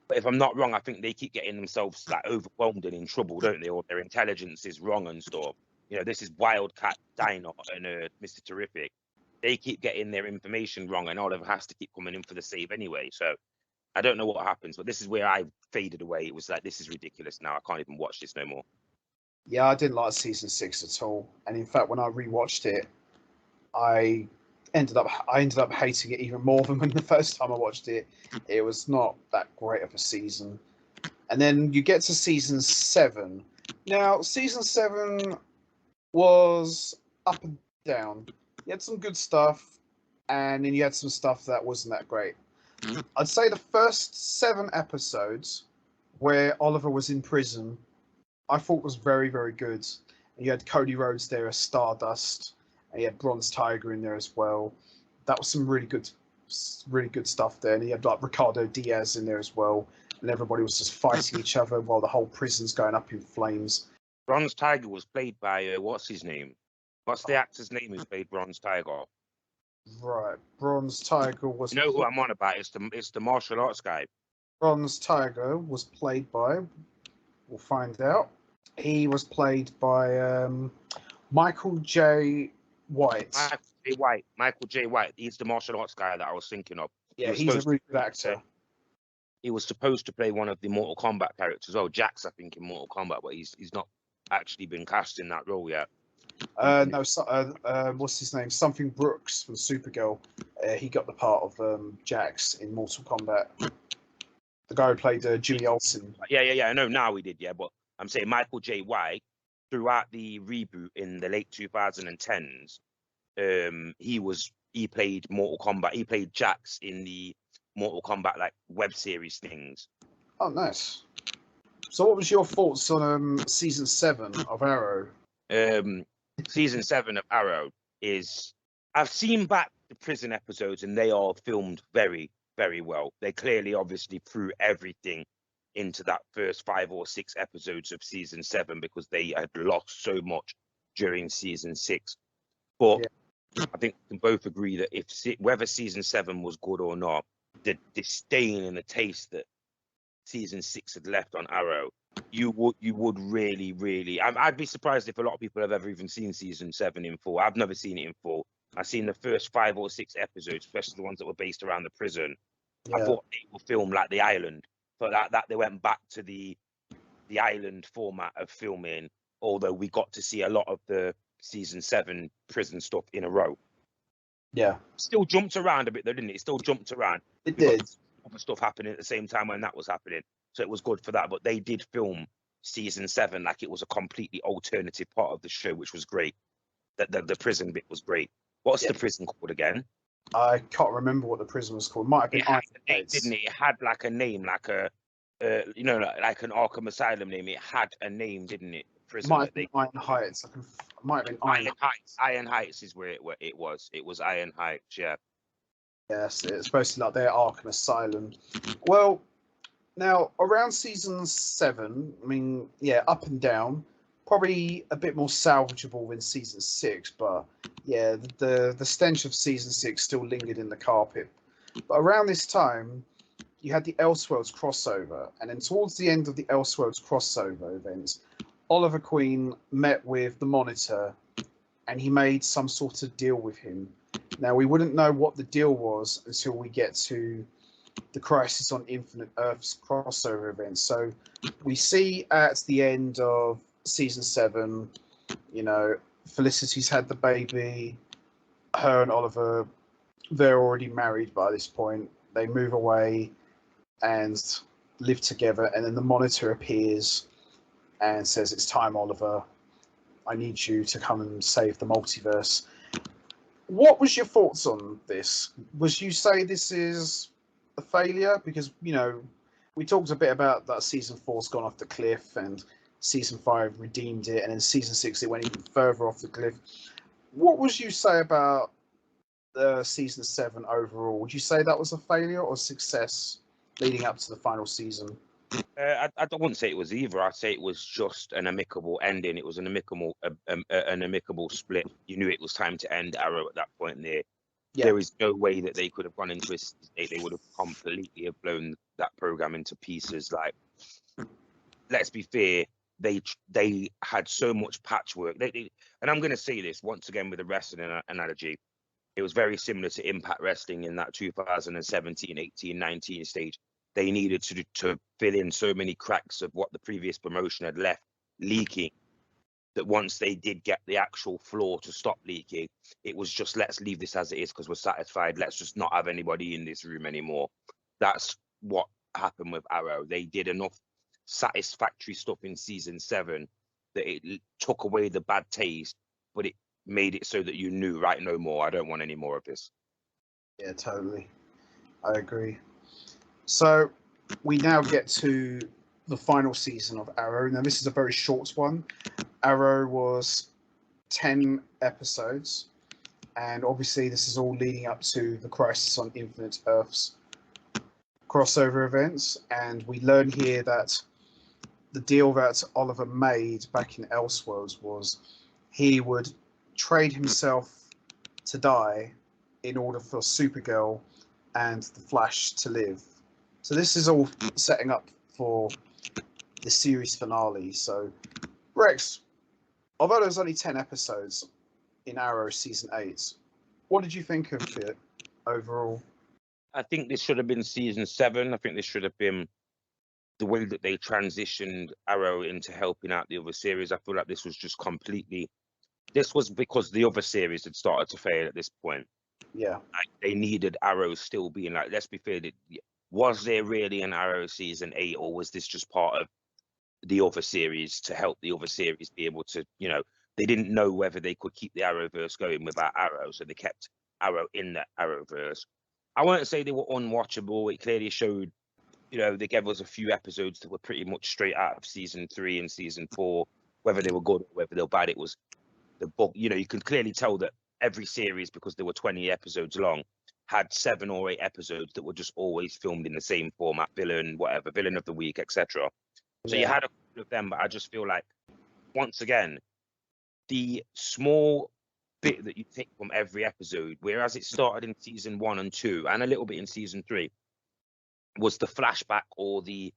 But if I'm not wrong, I think they keep getting themselves like overwhelmed and in trouble, don't they? Or their intelligence is wrong and stuff. This is Wildcat, Dino, and Mr. Terrific. They keep getting their information wrong, and Oliver has to keep coming in for the save anyway. So I don't know what happens, but this is where I faded away. It was like, this is ridiculous now. I can't even watch this no more. Yeah, I didn't like season 6 at all, and in fact, when I rewatched it, I I ended up hating it even more than when the first time I watched it. It was not that great of a season. And then you get to season 7. Now, season 7 was up and down. You had some good stuff, and then you had some stuff that wasn't that great. I'd say the first 7 episodes where Oliver was in prison, I thought was very, very good. And you had Cody Rhodes there as Stardust, and you had Bronze Tiger in there as well. That was some really good stuff there. And you had like Ricardo Diaz in there as well, and everybody was just fighting each other while the whole prison's going up in flames. Bronze Tiger was played by what's his name? What's the actor's name who played Bronze Tiger? Right, Bronze Tiger was You know who I'm on about? It's the martial arts guy. Bronze Tiger was played by. We'll find out. He was played by Michael J. White. Michael J. White. He's the martial arts guy that I was thinking of. Yeah, he's a really good actor. He was supposed to play one of the Mortal Kombat characters. Oh, Jax, I think, in Mortal Kombat, but he's not actually been cast in that role yet. No, what's his name? Something Brooks from Supergirl. He got the part of Jax in Mortal Kombat. The guy who played Jimmy Olsen. Yeah. I know now he did, yeah, but I'm saying Michael J. White, throughout the reboot in the late 2010s, he played Mortal Kombat. He played Jax in the Mortal Kombat like web series things. Oh, nice. So, what was your thoughts on season 7 of Arrow? Season 7 of Arrow is, I've seen back the prison episodes and they are filmed very, very well. They clearly, obviously, threw everything into that first 5 or 6 episodes of season 7 because they had lost so much during season 6. But yeah. I think we can both agree that whether season 7 was good or not, the disdain and the taste that season 6 had left on Arrow, you would really, I'd be surprised if a lot of people have ever even seen season 7 in full. I've never seen it in full. I've seen the first 5 or 6 episodes, especially the ones that were based around the prison. Yeah. I thought they were filmed like The Island, but that they went back to the Island format of filming, although we got to see a lot of the season 7 prison stuff in a row. Yeah. Still jumped around a bit though, didn't it? It still jumped around. It did. Other stuff happening at the same time when that was happening. So it was good for that. But they did film season 7 like it was a completely alternative part of the show, which was great. The prison bit was great. What's the prison called again? I can't remember what the prison was called. Might have been Iron Heights, didn't it? It had like a name, like a like an Arkham Asylum name. It had a name, didn't it? Prison. Might have been Iron Heights. Might have been Iron Heights. Iron Heights is where it was. It was Iron Heights, yeah. Yes, it's supposed to be like their Arkham Asylum. Well, now around season 7, I mean, yeah, up and down. Probably a bit more salvageable than season 6, but yeah, the stench of season 6 still lingered in the carpet. But around this time, you had the Elseworlds crossover, and then towards the end of the Elseworlds crossover events, Oliver Queen met with the Monitor, and he made some sort of deal with him. Now, we wouldn't know what the deal was until we get to the Crisis on Infinite Earths crossover event. So we see at the end of season 7, Felicity's had the baby. Her and Oliver, they're already married by this point. They move away and live together, and then the Monitor appears and says, "It's time, Oliver. I need you to come and save the multiverse." What was your thoughts on this? Was you say this is a failure? Because, we talked a bit about that season 4's gone off the cliff and season 5 redeemed it, and in season 6 it went even further off the cliff. What would you say about season 7 overall? Would you say that was a failure or success leading up to the final season? I wouldn't say it was either. I'd say it was just an amicable ending. It was an amicable split. You knew it was time to end Arrow at that point there. Yeah. There is no way that they could have gone into a state. They would have completely have blown that program into pieces. Like, let's be fair, they had so much patchwork. And I'm going to say this once again with a wrestling analogy. It was very similar to Impact Wrestling in that 2017, 18, 19 stage. They needed to fill in so many cracks of what the previous promotion had left leaking that once they did get the actual floor to stop leaking, it was just, let's leave this as it is because we're satisfied. Let's just not have anybody in this room anymore. That's what happened with Arrow. They did enough satisfactory stuff in season 7 that it took away the bad taste, but it made it so that you knew, right, no more. I don't want any more of this. Yeah, totally. I agree. So we now get to the final season of Arrow. Now, this is a very short one. Arrow was 10 episodes, and obviously this is all leading up to the Crisis on Infinite Earths crossover events, and we learn here that the deal that Oliver made back in Elseworlds was he would trade himself to die in order for Supergirl and the Flash to live. So this is all setting up for the series finale. So, Rex, although there's only 10 episodes in Arrow season 8, what did you think of it overall? I think this should have been season 7. I think this should have been the way that they transitioned Arrow into helping out the other series. I feel like this was just completely... This was because the other series had started to fail at this point. Yeah. Like, they needed Arrow still being like, let's be fair, was there really an Arrow season 8, or was this just part of the other series to help the other series be able to, you know, they didn't know whether they could keep the Arrowverse going without Arrow, so they kept Arrow in the Arrowverse. I won't say they were unwatchable. It clearly showed, you know, they gave us a few episodes that were pretty much straight out of season 3 and season 4. Whether they were good or whether they were bad, it was the book. You know, you can clearly tell that every series, because they were 20 episodes long, had 7 or 8 episodes that were just always filmed in the same format, villain, whatever, villain of the week, etc. So you had a couple of them, but I just feel like, once again, the small bit that you take from every episode, whereas it started in season 1 and 2 and a little bit in season 3, was the flashback or the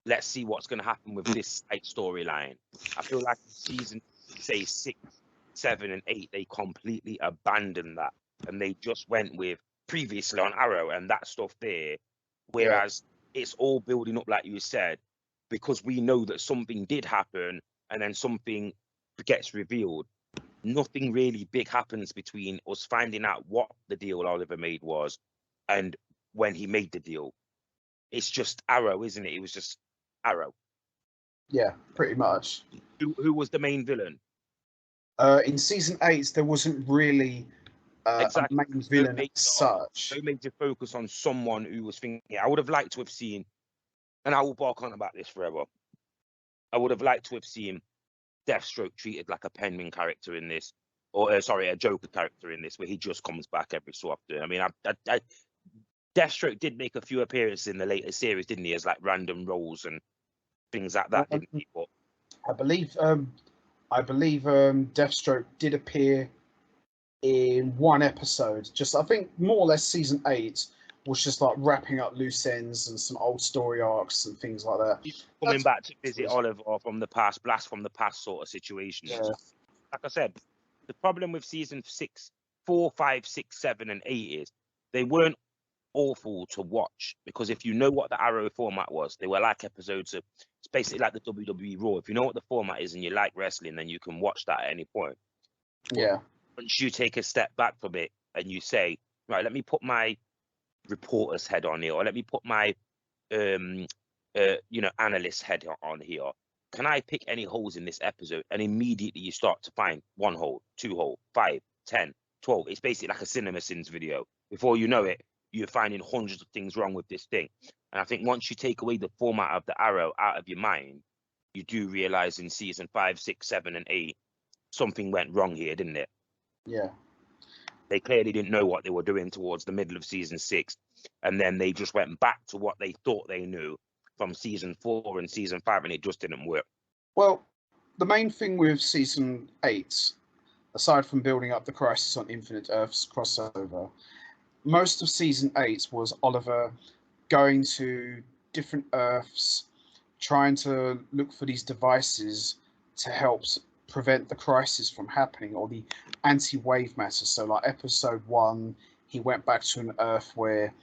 let's see what's going to happen with this side storyline. I feel like season, say, 6, 7, and 8, they completely abandoned that, and they just went with previously on Arrow and that stuff there. Whereas it's all building up, like you said, because we know that something did happen and then something gets revealed. Nothing really big happens between us finding out what the deal Oliver made was and when he made the deal. It's just Arrow, isn't it? It was just Arrow. Yeah, pretty much. Who was the main villain? In season 8, there wasn't really Exactly. a main villain as such. They made you focus on someone who was thinking. I would have liked to have seen, and I will bark on about this forever, I would have liked to have seen Deathstroke treated like a Penguin character in this, or sorry, a Joker character in this, where he just comes back every so often. I mean, Deathstroke did make a few appearances in the later series, didn't he, as like random roles and things like that, didn't he? But I believe Deathstroke did appear in one episode. Just, I think, more or less season 8 was just like wrapping up loose ends and some old story arcs and things like that. He's coming back to visit Oliver from the past, blast from the past sort of situation. Yeah. Like I said, the problem with season 6, 4, 5, 6, 7, and 8 is they weren't awful to watch, because if you know what the Arrow format was, they were like episodes of, it's basically like the WWE Raw. If you know what the format is and you like wrestling, then you can watch that at any point. Yeah. Once you take a step back from it and you say, right, let me put my reporter's head on here, or let me put my analyst head on here, can I pick any holes in this episode? And immediately you start to find 1 hole, 2 hole, 5, 10, 12. It's basically like a CinemaSins video. Before you know it, you're finding hundreds of things wrong with this thing. And I think once you take away the format of the Arrow out of your mind, you do realize in season 5, 6, 7, and 8, something went wrong here, didn't it? Yeah. They clearly didn't know what they were doing towards the middle of season 6. And then they just went back to what they thought they knew from season 4 and season 5, and it just didn't work. Well, the main thing with season 8, aside from building up the Crisis on Infinite Earths crossover, most of season 8 was Oliver going to different Earths, trying to look for these devices to help prevent the crisis from happening, or the anti-wave matter. So, like episode 1, he went back to an Earth where,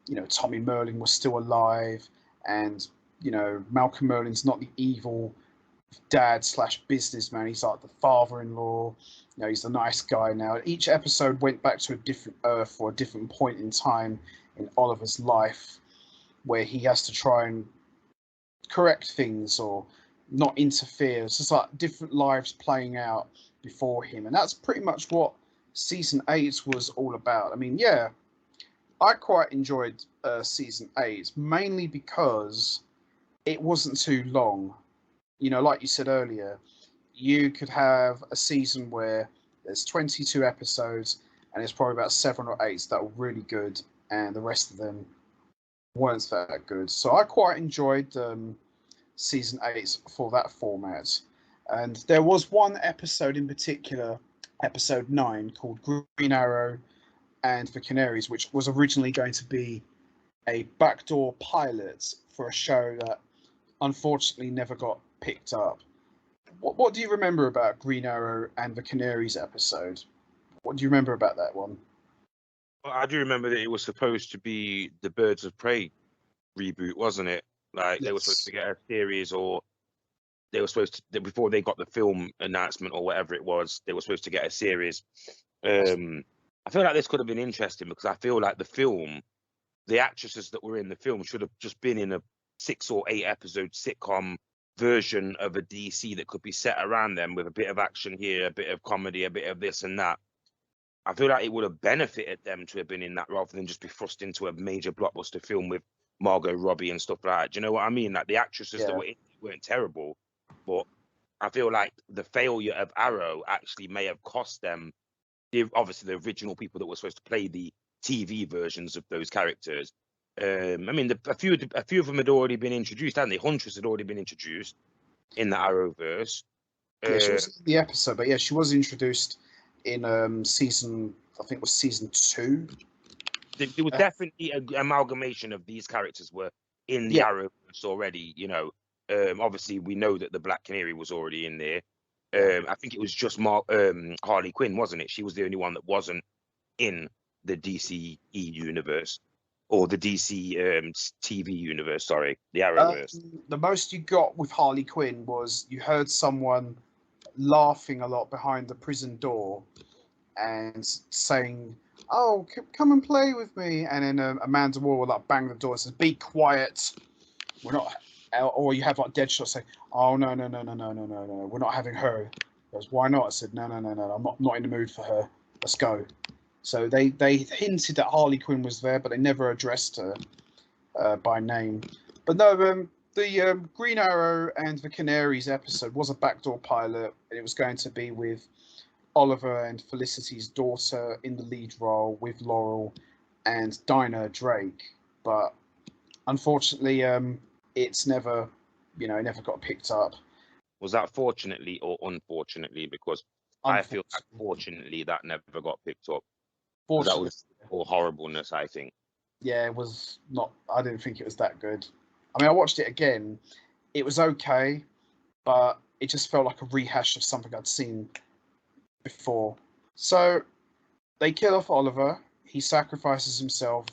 you know, Tommy Merlin was still alive, and, you know, Malcolm Merlin's not the evil dad slash businessman. He's like the father-in-law. You know, he's the nice guy now. Each episode went back to a different Earth or a different point in time in Oliver's life, where he has to try and correct things or not interfere. It's just like different lives playing out before him, and that's pretty much what season 8 was all about. I mean, yeah, I quite enjoyed season 8, mainly because it wasn't too long. You know, like you said earlier, you could have a season where there's 22 episodes and it's probably about 7 or 8 that were really good, and the rest of them weren't that good. So I quite enjoyed season 8 for that format. And there was one episode in particular, episode 9, called Green Arrow and the Canaries, which was originally going to be a backdoor pilot for a show that unfortunately never got picked up. What do you remember about Green Arrow and the Canaries episode? What do you remember about that one? Well, I do remember that it was supposed to be the Birds of Prey reboot, wasn't it? Like they were supposed to get a series, or they were supposed to, before they got the film announcement or whatever it was, they were supposed to get a series. I feel like this could have been interesting because I feel like the actresses that were in the film should have just been in a 6 or 8 episode sitcom version of a DC that could be set around them with a bit of action here, a bit of comedy, a bit of this and that. I feel like it would have benefited them to have been in that rather than just be thrust into a major blockbuster film with Margot Robbie and stuff like that. Do you know what I mean? Like the actresses that were in it weren't terrible, but I feel like the failure of Arrow actually may have cost them, obviously the original people that were supposed to play the TV versions of those characters. I mean, a few of them had already been introduced, hadn't they? Huntress had already been introduced in the Arrowverse. Yeah, she wasn't in the episode, but yeah, she was introduced in season, I think it was season 2. There was definitely an amalgamation of these characters were in the Arrowverse already. You know, obviously we know that the Black Canary was already in there. I think it was just Harley Quinn, wasn't it? She was the only one that wasn't in the DCE universe or the DC TV universe. Sorry, the Arrowverse. The most you got with Harley Quinn was you heard someone laughing a lot behind the prison door and saying, "Oh, come and play with me," and then Amanda Waller will like bang the door and says, "Be quiet, we're not." Or you have like Deadshot say, "Oh no, we're not having her." He goes, "Why not?" I said, "No, I'm not in the mood for her. Let's go." So they hinted that Harley Quinn was there, but they never addressed her by name. But no, the Green Arrow and the Canaries episode was a backdoor pilot, and it was going to be with Oliver and Felicity's daughter in the lead role with Laurel and Dinah Drake. But unfortunately, it's never, it never got picked up. Was that fortunately or unfortunately? Because I feel like fortunately that never got picked up. That was all horribleness, I think. Yeah, it was not. I didn't think it was that good. I mean, I watched it again. It was okay, but it just felt like a rehash of something I'd seen before. So they kill off Oliver. He sacrifices himself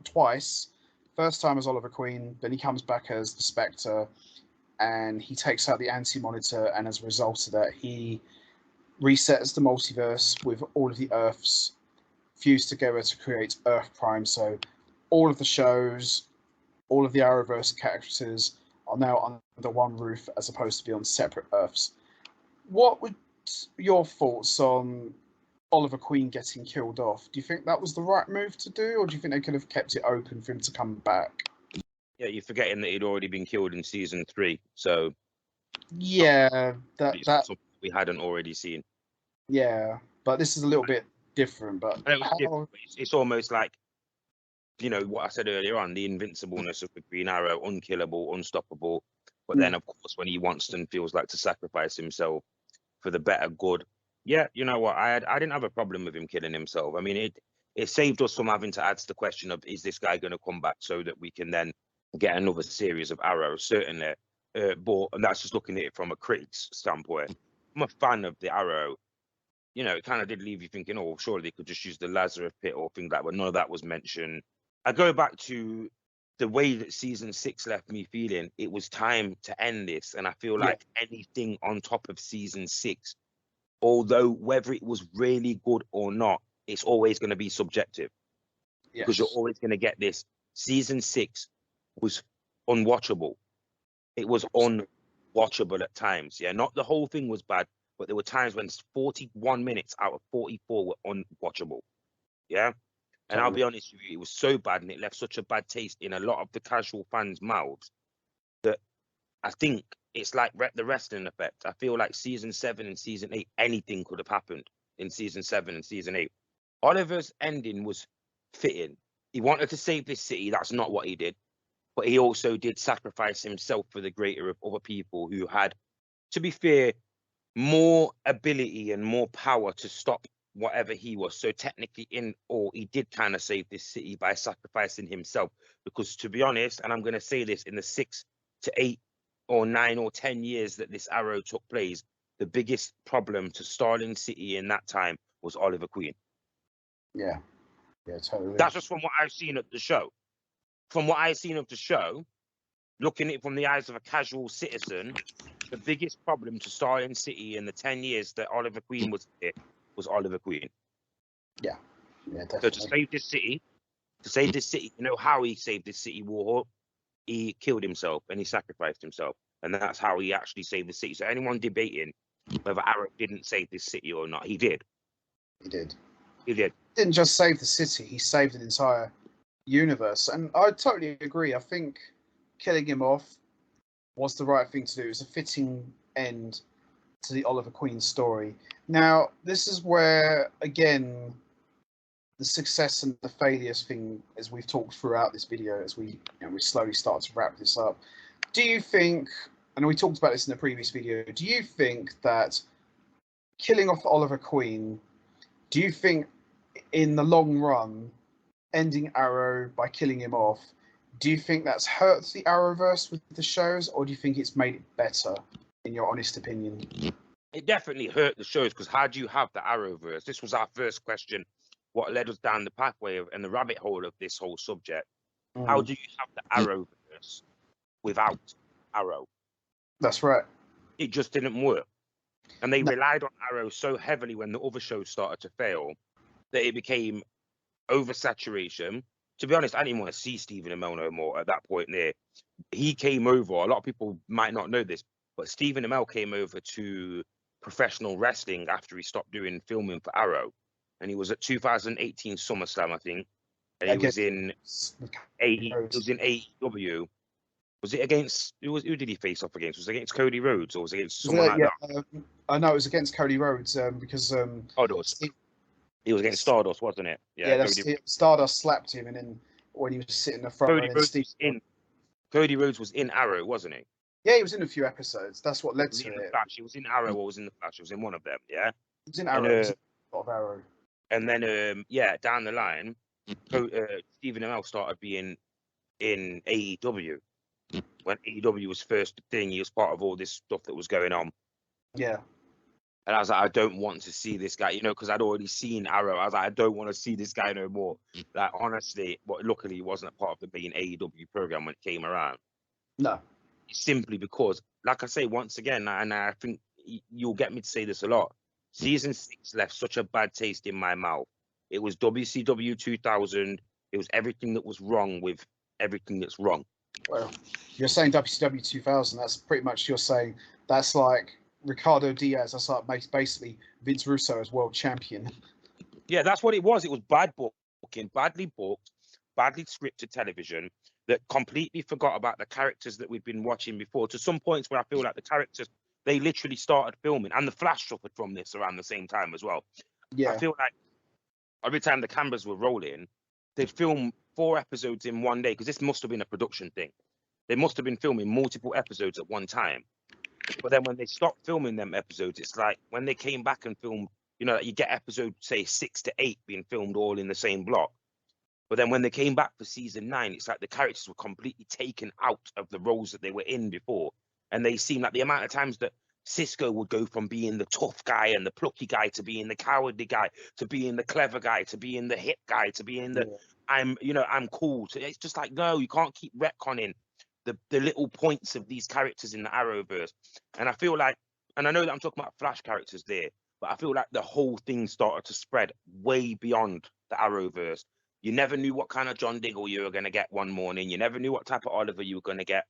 twice. First time as Oliver Queen, then he comes back as the Spectre, and he takes out the Anti-Monitor, and as a result of that, he resets the multiverse with all of the Earths fused together to create Earth Prime. So all of the shows, all of the Arrowverse characters are now under one roof as opposed to be on separate Earths. What would your thoughts on Oliver Queen getting killed off? Do you think that was the right move to do, or do you think they could have kept it open for him to come back? Yeah, you're forgetting that he'd already been killed in season 3, so yeah, that something we hadn't already seen. Yeah, but this is a little bit different. But it's almost like, what I said earlier on, the invincibleness of the Green Arrow, unkillable, unstoppable. But then, of course, when he wants and feels like to sacrifice himself for the better good, yeah, you know what? I didn't have a problem with him killing himself. I mean, it saved us from having to ask the question of, is this guy going to come back so that we can then get another series of Arrows? Certainly, and that's just looking at it from a critic's standpoint. I'm a fan of the Arrow. It kind of did leave you thinking, oh, surely they could just use the Lazarus pit or things like that, but none of that was mentioned. I go back to the way that season 6 left me feeling, it was time to end this. And I feel like anything on top of season 6, although whether it was really good or not, it's always going to be subjective. Because you're always going to get this. Season 6 was unwatchable. It was unwatchable at times. Yeah, not the whole thing was bad, but there were times when 41 minutes out of 44 were unwatchable. Yeah. And I'll be honest with you, it was so bad and it left such a bad taste in a lot of the casual fans' mouths that I think it's like the wrestling effect. I feel like season 7 and season 8, anything could have happened in season 7 and season 8. Oliver's ending was fitting. He wanted to save this city. That's not what he did. But he also did sacrifice himself for the greater of other people who had, to be fair, more ability and more power to stop whatever he was. So technically he did kind of save this city by sacrificing himself, because to be honest, and I'm going to say this, in the 6 to 8 or 9 or 10 years that this Arrow took place, the biggest problem to Starling City in that time was Oliver Queen. Yeah, totally. That's just from what I've seen of the show. From what I've seen of the show, looking at it from the eyes of a casual citizen, the biggest problem to Starling City in the 10 years that Oliver Queen was here was Oliver Queen. Yeah, definitely. So to save this city, you know how he saved this city, Warhawk? He killed himself and he sacrificed himself. And that's how he actually saved the city. So anyone debating whether Arrow didn't save this city or not, he did. He did. He did. He didn't just save the city, he saved an entire universe. And I totally agree. I think killing him off was the right thing to do. It was a fitting end to the Oliver Queen story. Now, this is where, again, the success and the failures thing, as we've talked throughout this video, as we slowly start to wrap this up. Do you think, and we talked about this in the previous video, do you think that killing off Oliver Queen, do you think in the long run, ending Arrow by killing him off, do you think that's hurt the Arrowverse with the shows, or do you think it's made it better, in your honest opinion? It definitely hurt the shows, because how do you have the Arrowverse? This was our first question, what led us down the pathway and the rabbit hole of this whole subject. How do you have the Arrowverse without Arrow? That's right. It just didn't work. And they relied on Arrow so heavily when the other shows started to fail that it became oversaturation. To be honest, I didn't want to see Stephen Amell no more at that point there. He came over, a lot of people might not know this, but Stephen Amell came over to professional wrestling after he stopped doing filming for Arrow. And he was at 2018 SummerSlam, I think. And he was in AEW. Was it against, who did he face off against? Was it against Cody Rhodes, or was it against someone like that? I know it was against Cody Rhodes, because he was against Stardust, wasn't it? Yeah, Stardust slapped him, and then when he was sitting in the front, Cody Rhodes was in Arrow, wasn't he? Yeah, he was in a few episodes. That's what led to it. He was in Arrow, or was in the Flash? He was in one of them. Yeah, he was in Arrow. He was in a lot of Arrow. And then, down the line, Stephen Amell started being in AEW. When AEW was first thing, he was part of all this stuff that was going on. Yeah. And I was like, I don't want to see this guy, because I'd already seen Arrow. I was like, I don't want to see this guy no more. Like, honestly, but luckily he wasn't a part of the main AEW program when it came around. No. Simply because, like I say, once again, and I think you'll get me to say this a lot, season 6 left such a bad taste in my mouth. It was WCW 2000. It was everything that was wrong with everything that's wrong. Well, you're saying WCW 2000. That's pretty much, you're saying that's like Ricardo Diaz. That's like basically Vince Russo as world champion. Yeah, that's what it was. It was bad booking, badly booked, badly scripted television that completely forgot about the characters that we'd been watching before, to some points where I feel like the characters, they literally started filming, and the Flash suffered from this around the same time as well. Yeah. I feel like every time the cameras were rolling, they'd film 4 episodes in one day, because this must have been a production thing. They must have been filming multiple episodes at one time. But then when they stopped filming them episodes, it's like when they came back and filmed, you get episode, say, 6 to 8 being filmed all in the same block. But then when they came back for season 9, it's like the characters were completely taken out of the roles that they were in before. And they seem like the amount of times that Cisco would go from being the tough guy and the plucky guy to being the cowardly guy, to being the clever guy, to being the hip guy, to being the I'm cool. So it's just like, no, you can't keep retconning the little points of these characters in the Arrowverse. And I feel like, and I know that I'm talking about Flash characters there, but I feel like the whole thing started to spread way beyond the Arrowverse. You never knew what kind of John Diggle you were going to get one morning. You never knew what type of Oliver you were going to get.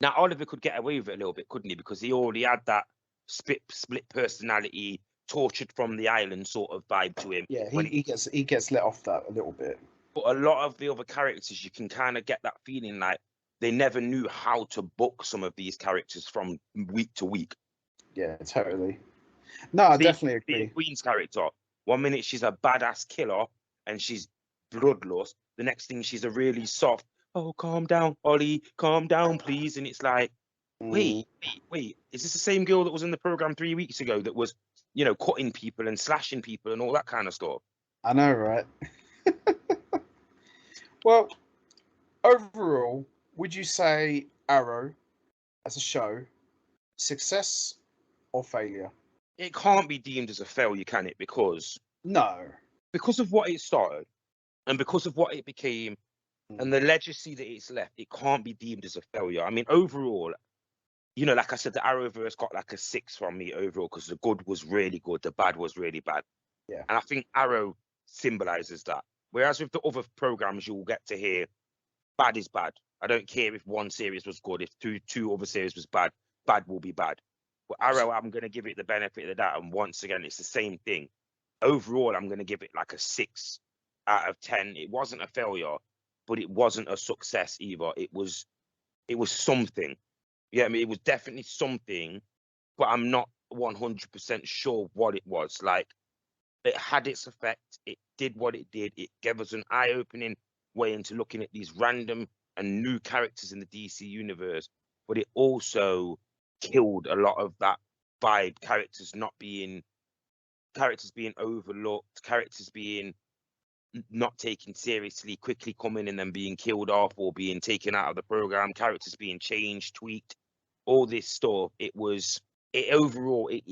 Now, Oliver could get away with it a little bit, couldn't he? Because he already had that split personality, tortured from the island sort of vibe to him. Yeah, he gets let off that a little bit. But a lot of the other characters, you can kind of get that feeling like they never knew how to book some of these characters from week to week. Yeah, totally. No, I definitely agree. The Queen's character, 1 minute she's a badass killer and she's bloodlust. The next thing she's a really soft, oh, calm down, Ollie, calm down, please. And it's like, wait, is this the same girl that was in the program 3 weeks ago that was, cutting people and slashing people and all that kind of stuff? I know, right? Well, overall, would you say Arrow as a show, success or failure? It can't be deemed as a failure, can it? Because of what it started and because of what it became and the legacy that it's left, it can't be deemed as a failure. I mean, overall, like I said, the Arrowverse got like a 6 from me overall because the good was really good, the bad was really bad. Yeah. And I think Arrow symbolizes that. Whereas with the other programs, you'll get to hear bad is bad. I don't care if one series was good. If two other series was bad, bad will be bad. But Arrow, I'm going to give it the benefit of the doubt. And once again, it's the same thing. Overall, I'm going to give it like a 6 out of 10. It wasn't a failure, but it wasn't a success either. It was something. Yeah, I mean, it was definitely something, but I'm not 100% sure what it was. Like, it had its effect. It did what it did. It gave us an eye-opening way into looking at these random and new characters in the DC universe, but it also killed a lot of that vibe. Characters being overlooked, characters being not taken seriously, quickly coming and then being killed off or being taken out of the program, characters being changed, tweaked, all this stuff. It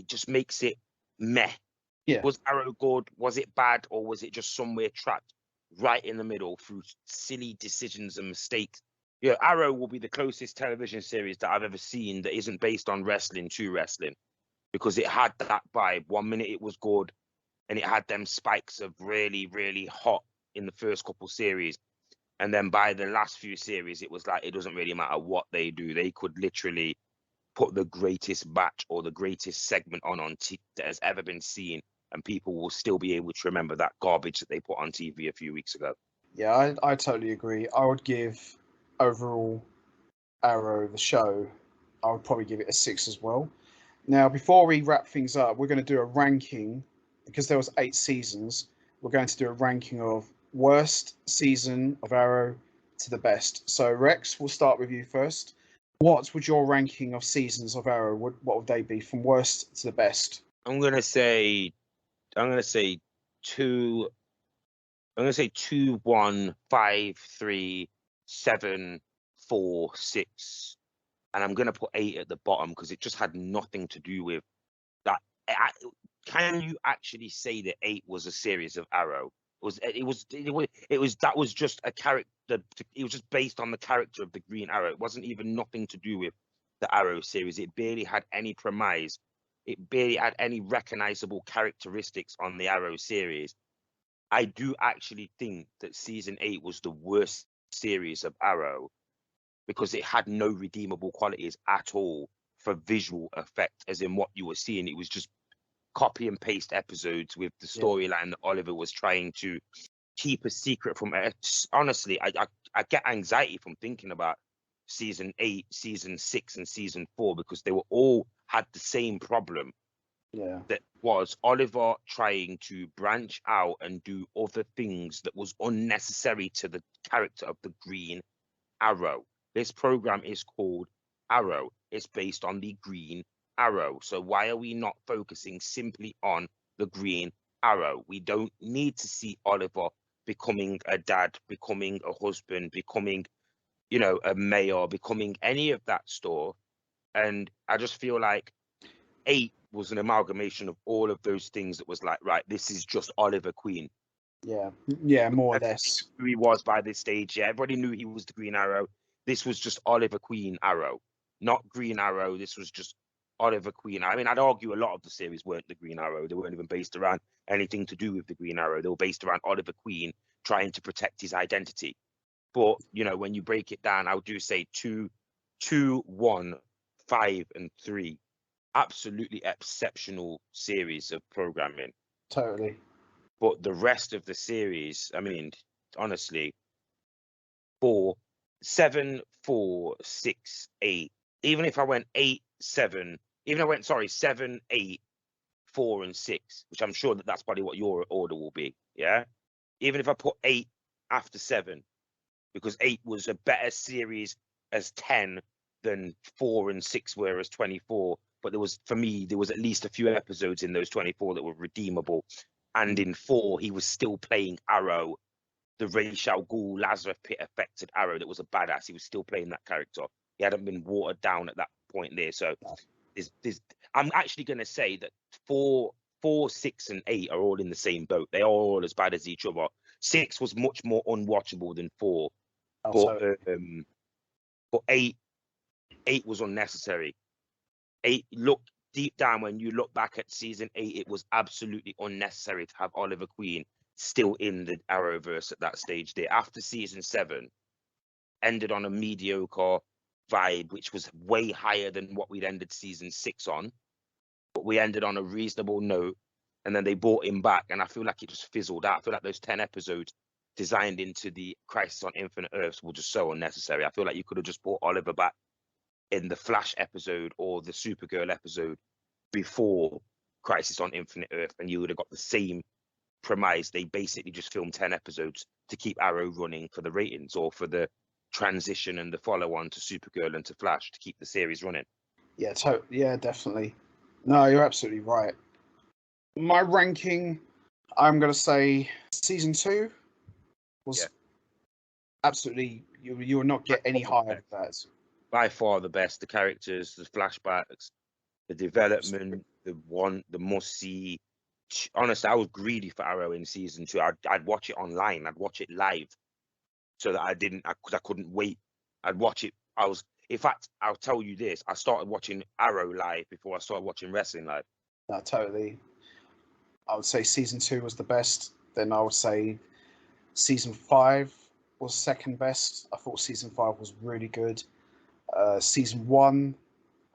just makes it meh. Yeah. Was Arrow good? Was it bad? Or was it just somewhere trapped right in the middle through silly decisions and mistakes? Yeah, Arrow will be the closest television series that I've ever seen that isn't based on wrestling to wrestling, because it had that vibe. 1 minute it was good, and it had them spikes of really, really hot in the first couple series. And then by the last few series, it was like, it doesn't really matter what they do. They could literally put the greatest match or the greatest segment on TV that has ever been seen, and people will still be able to remember that garbage that they put on TV a few weeks ago. Yeah, I totally agree. I would give overall Arrow, the show, I would probably give it a 6 as well. Now, before we wrap things up, we're going to do a ranking, because there was 8 seasons. We're going to do a ranking of worst season of Arrow to the best. So, Rex, we'll start with you first. What would your ranking of seasons of Arrow, what would they be from worst to the best? I'm gonna say 2. I'm gonna say 2, 1, 5, 3, 7, 4, 6, and I'm gonna put 8 at the bottom because it just had nothing to do with that. Can you actually say that 8 was a series of Arrow? That was just a character. It was just based on the character of the Green Arrow. It wasn't even nothing to do with the Arrow series. It barely had any premise. It barely had any recognizable characteristics on the Arrow series. I do actually think that season 8 was the worst series of Arrow because it had no redeemable qualities at all for visual effect, as in what you were seeing. It was just copy and paste episodes with the storyline that Oliver was trying to keep a secret from. Honestly, I get anxiety from thinking about season 8, season 6, and season 4 because they were all had the same problem. Yeah, that was Oliver trying to branch out and do other things that was unnecessary to the character of the Green Arrow. This program is called Arrow. It's based on the Green Arrow. So why are we not focusing simply on the Green Arrow? We don't need to see Oliver becoming a dad, becoming a husband, becoming, a mayor, becoming any of that stuff. And I just feel like 8 was an amalgamation of all of those things that was like, right, this is just Oliver Queen. Yeah, more or less. Who he was by this stage. Yeah, everybody knew he was the Green Arrow. This was just Oliver Queen Arrow, not Green Arrow. This was just Oliver Queen. I mean, I'd argue a lot of the series weren't the Green Arrow. They weren't even based around anything to do with the Green Arrow. They were based around Oliver Queen trying to protect his identity. But, you know, when you break it down, I do say 2, 1, 5, and 3. Absolutely exceptional series of programming. Totally. But the rest of the series, I mean, honestly, 4, 7, 4, 6, 8. Even if I went 8, 7, even if I went, sorry, 7, 8, 4, and 6, which I'm sure that's probably what your order will be. Yeah. Even if I put 8 after 7, because 8 was a better series as 10 than 4 and 6 were as 24. But there was, for me, there was at least a few episodes in those 24 that were redeemable. And in 4, he was still playing Arrow, the Ra's al Ghul, Lazarus Pit affected Arrow that was a badass. He was still playing that character. He hadn't been watered down at that point there. So I'm actually going to say that 4, 6, and 8 are all in the same boat. They are all as bad as each other. 6 was much more unwatchable than 4. But 8 was unnecessary. 8, look deep down, when you look back at season 8, it was absolutely unnecessary to have Oliver Queen still in the Arrowverse at that stage there. After season 7 ended on a mediocre vibe, which was way higher than what we'd ended season 6 on, but we ended on a reasonable note, and then they brought him back, and I feel like it just fizzled out. I feel like those 10 episodes designed into the Crisis on Infinite Earths were just so unnecessary. I feel like you could have just brought Oliver back in the Flash episode or the Supergirl episode before Crisis on Infinite Earth, and you would have got the same premise. They basically just filmed 10 episodes to keep Arrow running for the ratings, or for the transition and the follow-on to Supergirl and to Flash to keep the series running. Yeah, yeah, definitely. No, you're absolutely right. My ranking, I'm going to say season 2 was absolutely, you will not get any higher than that. By far the best. The characters, the flashbacks, the development, the must-see. Honestly, I was greedy for Arrow in season 2. I'd watch it online. I'd watch it live, so that because I couldn't wait. I'd watch it. In fact, I'll tell you this: I started watching Arrow live before I started watching wrestling live. No, totally. I would say season 2 was the best. Then I would say season 5 was second best. I thought season 5 was really good. Season 1,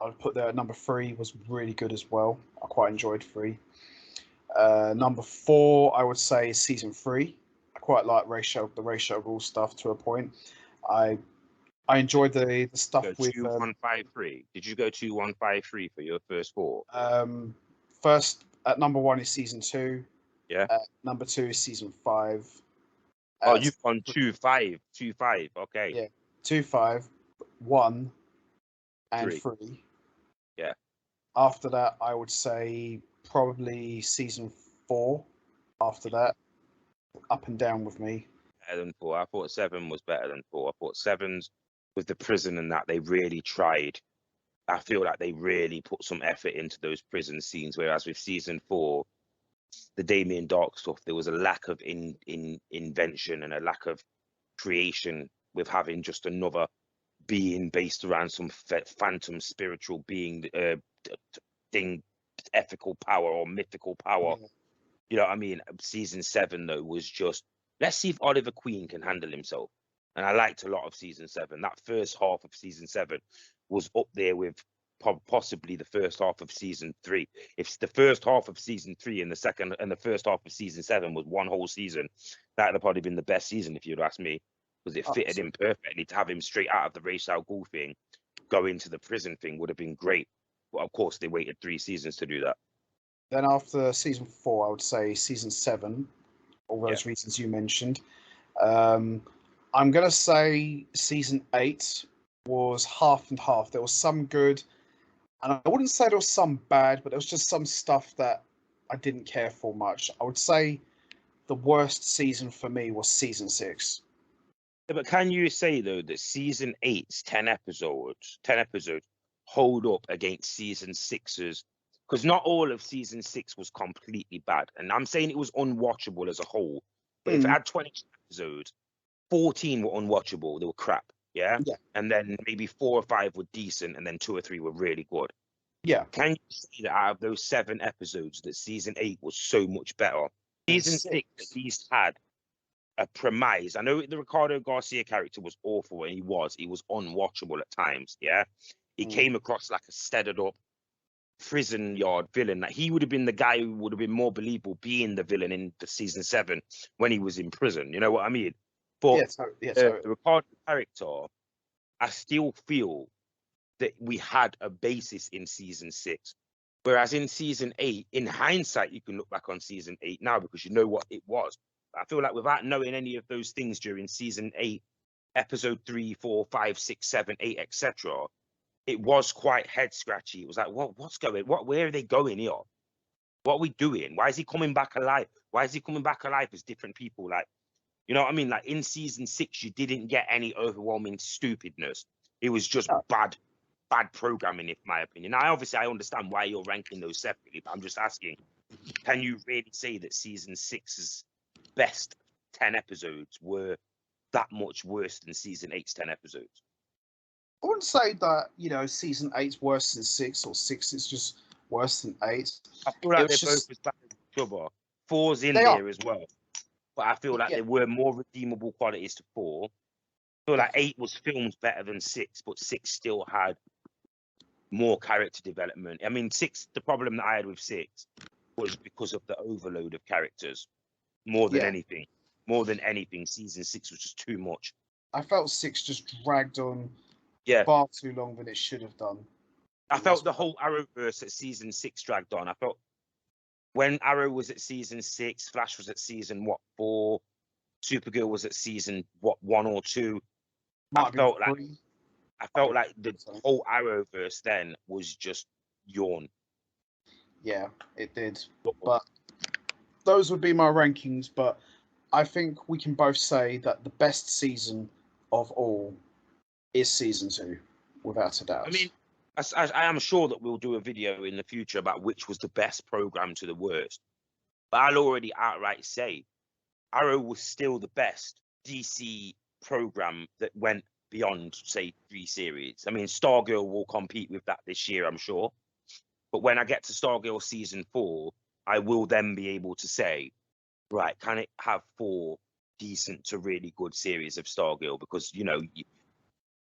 I would put there at number 3, was really good as well. I quite enjoyed 3. Number 4, I would say season 3. I quite like the Ra's al Ghul stuff to a point. I enjoyed the stuff with 2153. Did you go 2153 for your first 4? First at number 1 is season 2. Yeah. Number 2 is season 5. Oh, you've gone 2-5. 2-5. Okay. Yeah. 2, 5, 1, and 3. Yeah. After that, I would say probably season 4. After that, up and down with me. Better than 4. I thought 7 was better than 4. I thought 7's with the prison and that, they really tried. I feel like they really put some effort into those prison scenes. Whereas with season 4, the Damien Dark stuff, there was a lack of invention and a lack of creation with having just another being based around some phantom spiritual being thing, ethical power or mythical power. Yeah. You know what I mean? Season 7 though was just, let's see if Oliver Queen can handle himself. And I liked a lot of season 7. That first half of season 7 was up there with possibly the first half of season 3. If the first half of season 3 and the first half of season 7 was one whole season, that would have probably been the best season if you'd ask me, because it fitted him perfectly. To have him straight out of the Ra's al Ghul thing, go into the prison thing would have been great. But of course, they waited 3 seasons to do that. Then after season 4, I would say season 7, all those reasons you mentioned. I'm going to say season 8 was half and half. There was some good, and I wouldn't say there was some bad, but there was just some stuff that I didn't care for much. I would say the worst season for me was season 6. Yeah, but can you say, though, that season 8's 10 episodes hold up against season 6's? Because not all of season 6 was completely bad. And I'm saying it was unwatchable as a whole. But if it had 20 episodes, 14 were unwatchable. They were crap. Yeah. Yeah. And then maybe 4 or 5 were decent, and then 2 or 3 were really good. Yeah. Can you see that out of those 7 episodes, that season 8 was so much better? Season 6 at least had a premise. I know the Ricardo Garcia character was awful, and he was unwatchable at times. Yeah. He came across like a steadied up prison yard villain. Like, he would have been the guy who would have been more believable being the villain in the season 7 when he was in prison. You know what I mean? But the Ricardo character, I still feel that we had a basis in season 6. Whereas in season 8, in hindsight, you can look back on season 8 now because you know what it was. I feel like without knowing any of those things during season 8, episode 3, 4, 5, 6, 7, 8, etc., it was quite head scratchy. It was like, what's going? Where are they going here? What are we doing? Why is he coming back alive? Why is he coming back alive as different people? Like, you know what I mean? Like in season 6, you didn't get any overwhelming stupidness. It was just bad programming, in my opinion. Now, obviously, I understand why you're ranking those separately, but I'm just asking, can you really say that season 6's best 10 episodes were that much worse than season 8's 10 episodes? I wouldn't say that, season 8's worse than 6 or 6 is just worse than 8. I feel like they're both as bad as each other. 4's in there as well. But I feel like there were more redeemable qualities to 4. I feel like 8 was filmed better than 6, but 6 still had more character development. I mean, 6, the problem that I had with 6 was because of the overload of characters. More than anything, season 6 was just too much. I felt 6 just dragged on far too long than it should have done. I felt the whole Arrowverse at season 6 dragged on. I felt when Arrow was at season 6, Flash was at season 4, Supergirl was at season 1 or 2. I felt like the whole Arrowverse then was just yawn. Yeah, it did. But those would be my rankings. But I think we can both say that the best season of all is season 2, without a doubt. I mean, I am sure that we'll do a video in the future about which was the best program to the worst. But I'll already outright say Arrow was still the best DC program that went beyond, say, 3 series. I mean, Stargirl will compete with that this year, I'm sure. But when I get to Stargirl season 4, I will then be able to say, right, can it have 4 decent to really good series of Stargirl? Because,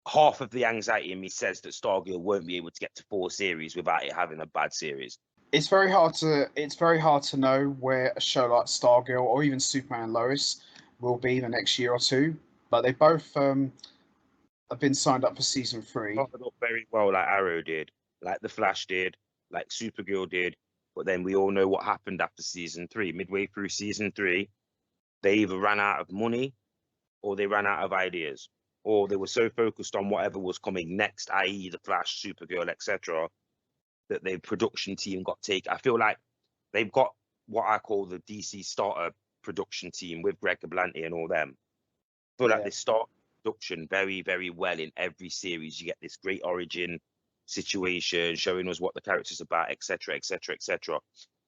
half of the anxiety in me says that Stargirl won't be able to get to 4 series without it having a bad series. It's very hard to know where a show like Stargirl or even Superman and Lois will be the next year or 2. But they both have been signed up for season 3. Started off very well, like Arrow did, like The Flash did, like Supergirl did. But then we all know what happened after season 3. Midway through season 3, they either ran out of money or they ran out of ideas, or they were so focused on whatever was coming next, i.e. The Flash, Supergirl, etc., that the production team got taken. I feel like they've got what I call the DC starter production team with Greg Berlanti and all them. I feel like they start production very, very well in every series. You get this great origin situation showing us what the character's about, etc., etc., etc.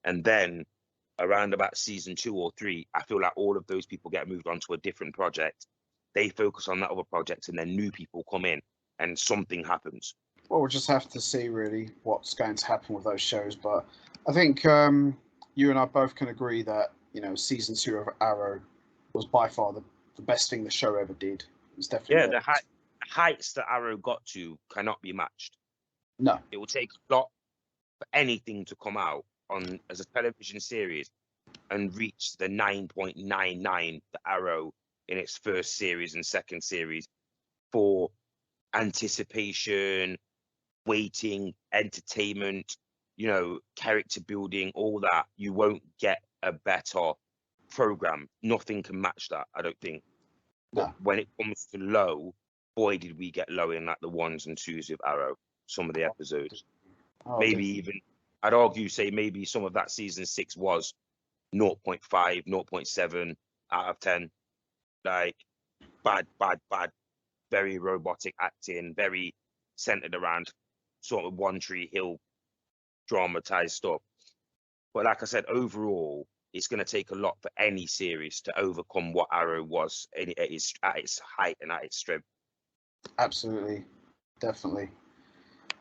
And then around about season 2 or 3, I feel like all of those people get moved on to a different project. They focus on that other project, and then new people come in, and something happens. Well, we'll just have to see really what's going to happen with those shows. But I think you and I both can agree that season 2 of Arrow was by far the best thing the show ever did. It's definitely the heights that Arrow got to cannot be matched. No, it will take a lot for anything to come out on as a television series and reach the 9.99 the Arrow in its first series and second series for anticipation, waiting, entertainment, character building, all that. You won't get a better program. Nothing can match that, I don't think. But when it comes to low, boy, did we get low in like the 1s and 2s with Arrow, some of the episodes. Maybe even, I'd argue, say maybe some of that season 6 was 0.5, 0.7 out of 10. Like, bad, very robotic acting, very centered around sort of One Tree Hill dramatized stuff. But like I said, overall, it's going to take a lot for any series to overcome what Arrow was at its height and at its strength. Absolutely, definitely.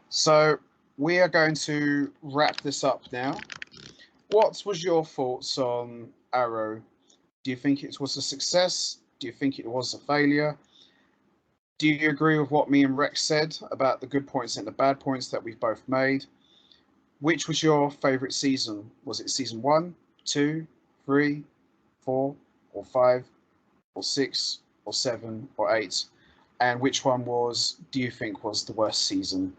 So we are going to wrap this up now. What was your thoughts on Arrow? Do you think it was a success? Do you think it was a failure? Do you agree with what me and Rex said about the good points and the bad points that we've both made? Which was your favourite season? Was it season 1, 2, 3, 4, or 5, or 6, or 7, or 8? And which one do you think was the worst season?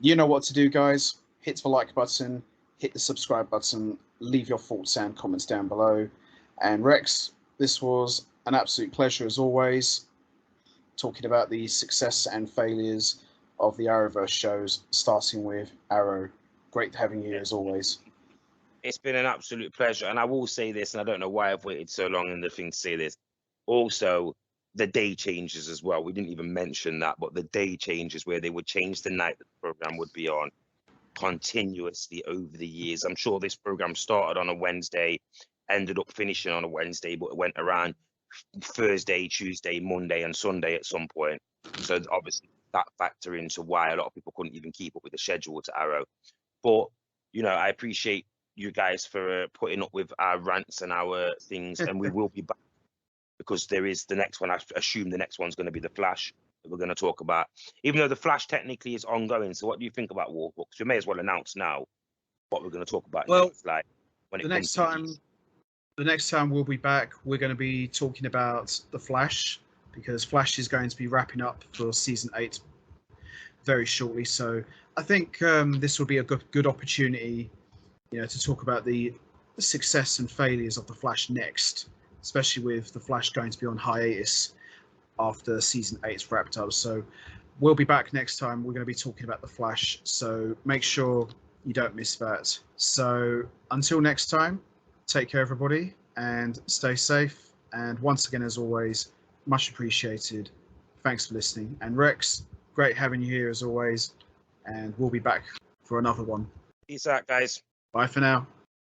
You know what to do, guys. Hit the like button, hit the subscribe button, leave your thoughts and comments down below. And Rex, this was an absolute pleasure as always, talking about the success and failures of the Arrowverse shows, starting with Arrow. Great having you as always. It's been an absolute pleasure. And I will say this, and I don't know why I've waited so long in the thing to say this. Also, the day changes as well. We didn't even mention that, but the day changes where they would change the night that the program would be on continuously over the years. I'm sure this program started on a Wednesday, ended up finishing on a Wednesday, but it went around Thursday, Tuesday, Monday, and Sunday at some point. So obviously that factor into why a lot of people couldn't even keep up with the schedule to Arrow. But you know, I appreciate you guys for putting up with our rants and our things, and we will be back because there is the next one. I assume the next one's going to be the Flash that we're going to talk about, even though the Flash technically is ongoing. So what do you think about Warhawks? We may as well announce now what we're going to talk about. Well, next, like when the next time we'll be back, we're going to be talking about the Flash, because Flash is going to be wrapping up for season 8 very shortly. So I think this will be a good opportunity, you know, to talk about the success and failures of the Flash next, especially with the Flash going to be on hiatus after season 8's wrapped up. So we'll be back next time. We're going to be talking about the Flash. So make sure you don't miss that. So until next time, take care, everybody, and stay safe. And once again, as always, much appreciated. Thanks for listening. And Rex, great having you here as always. And we'll be back for another one. Peace out, guys. Bye for now.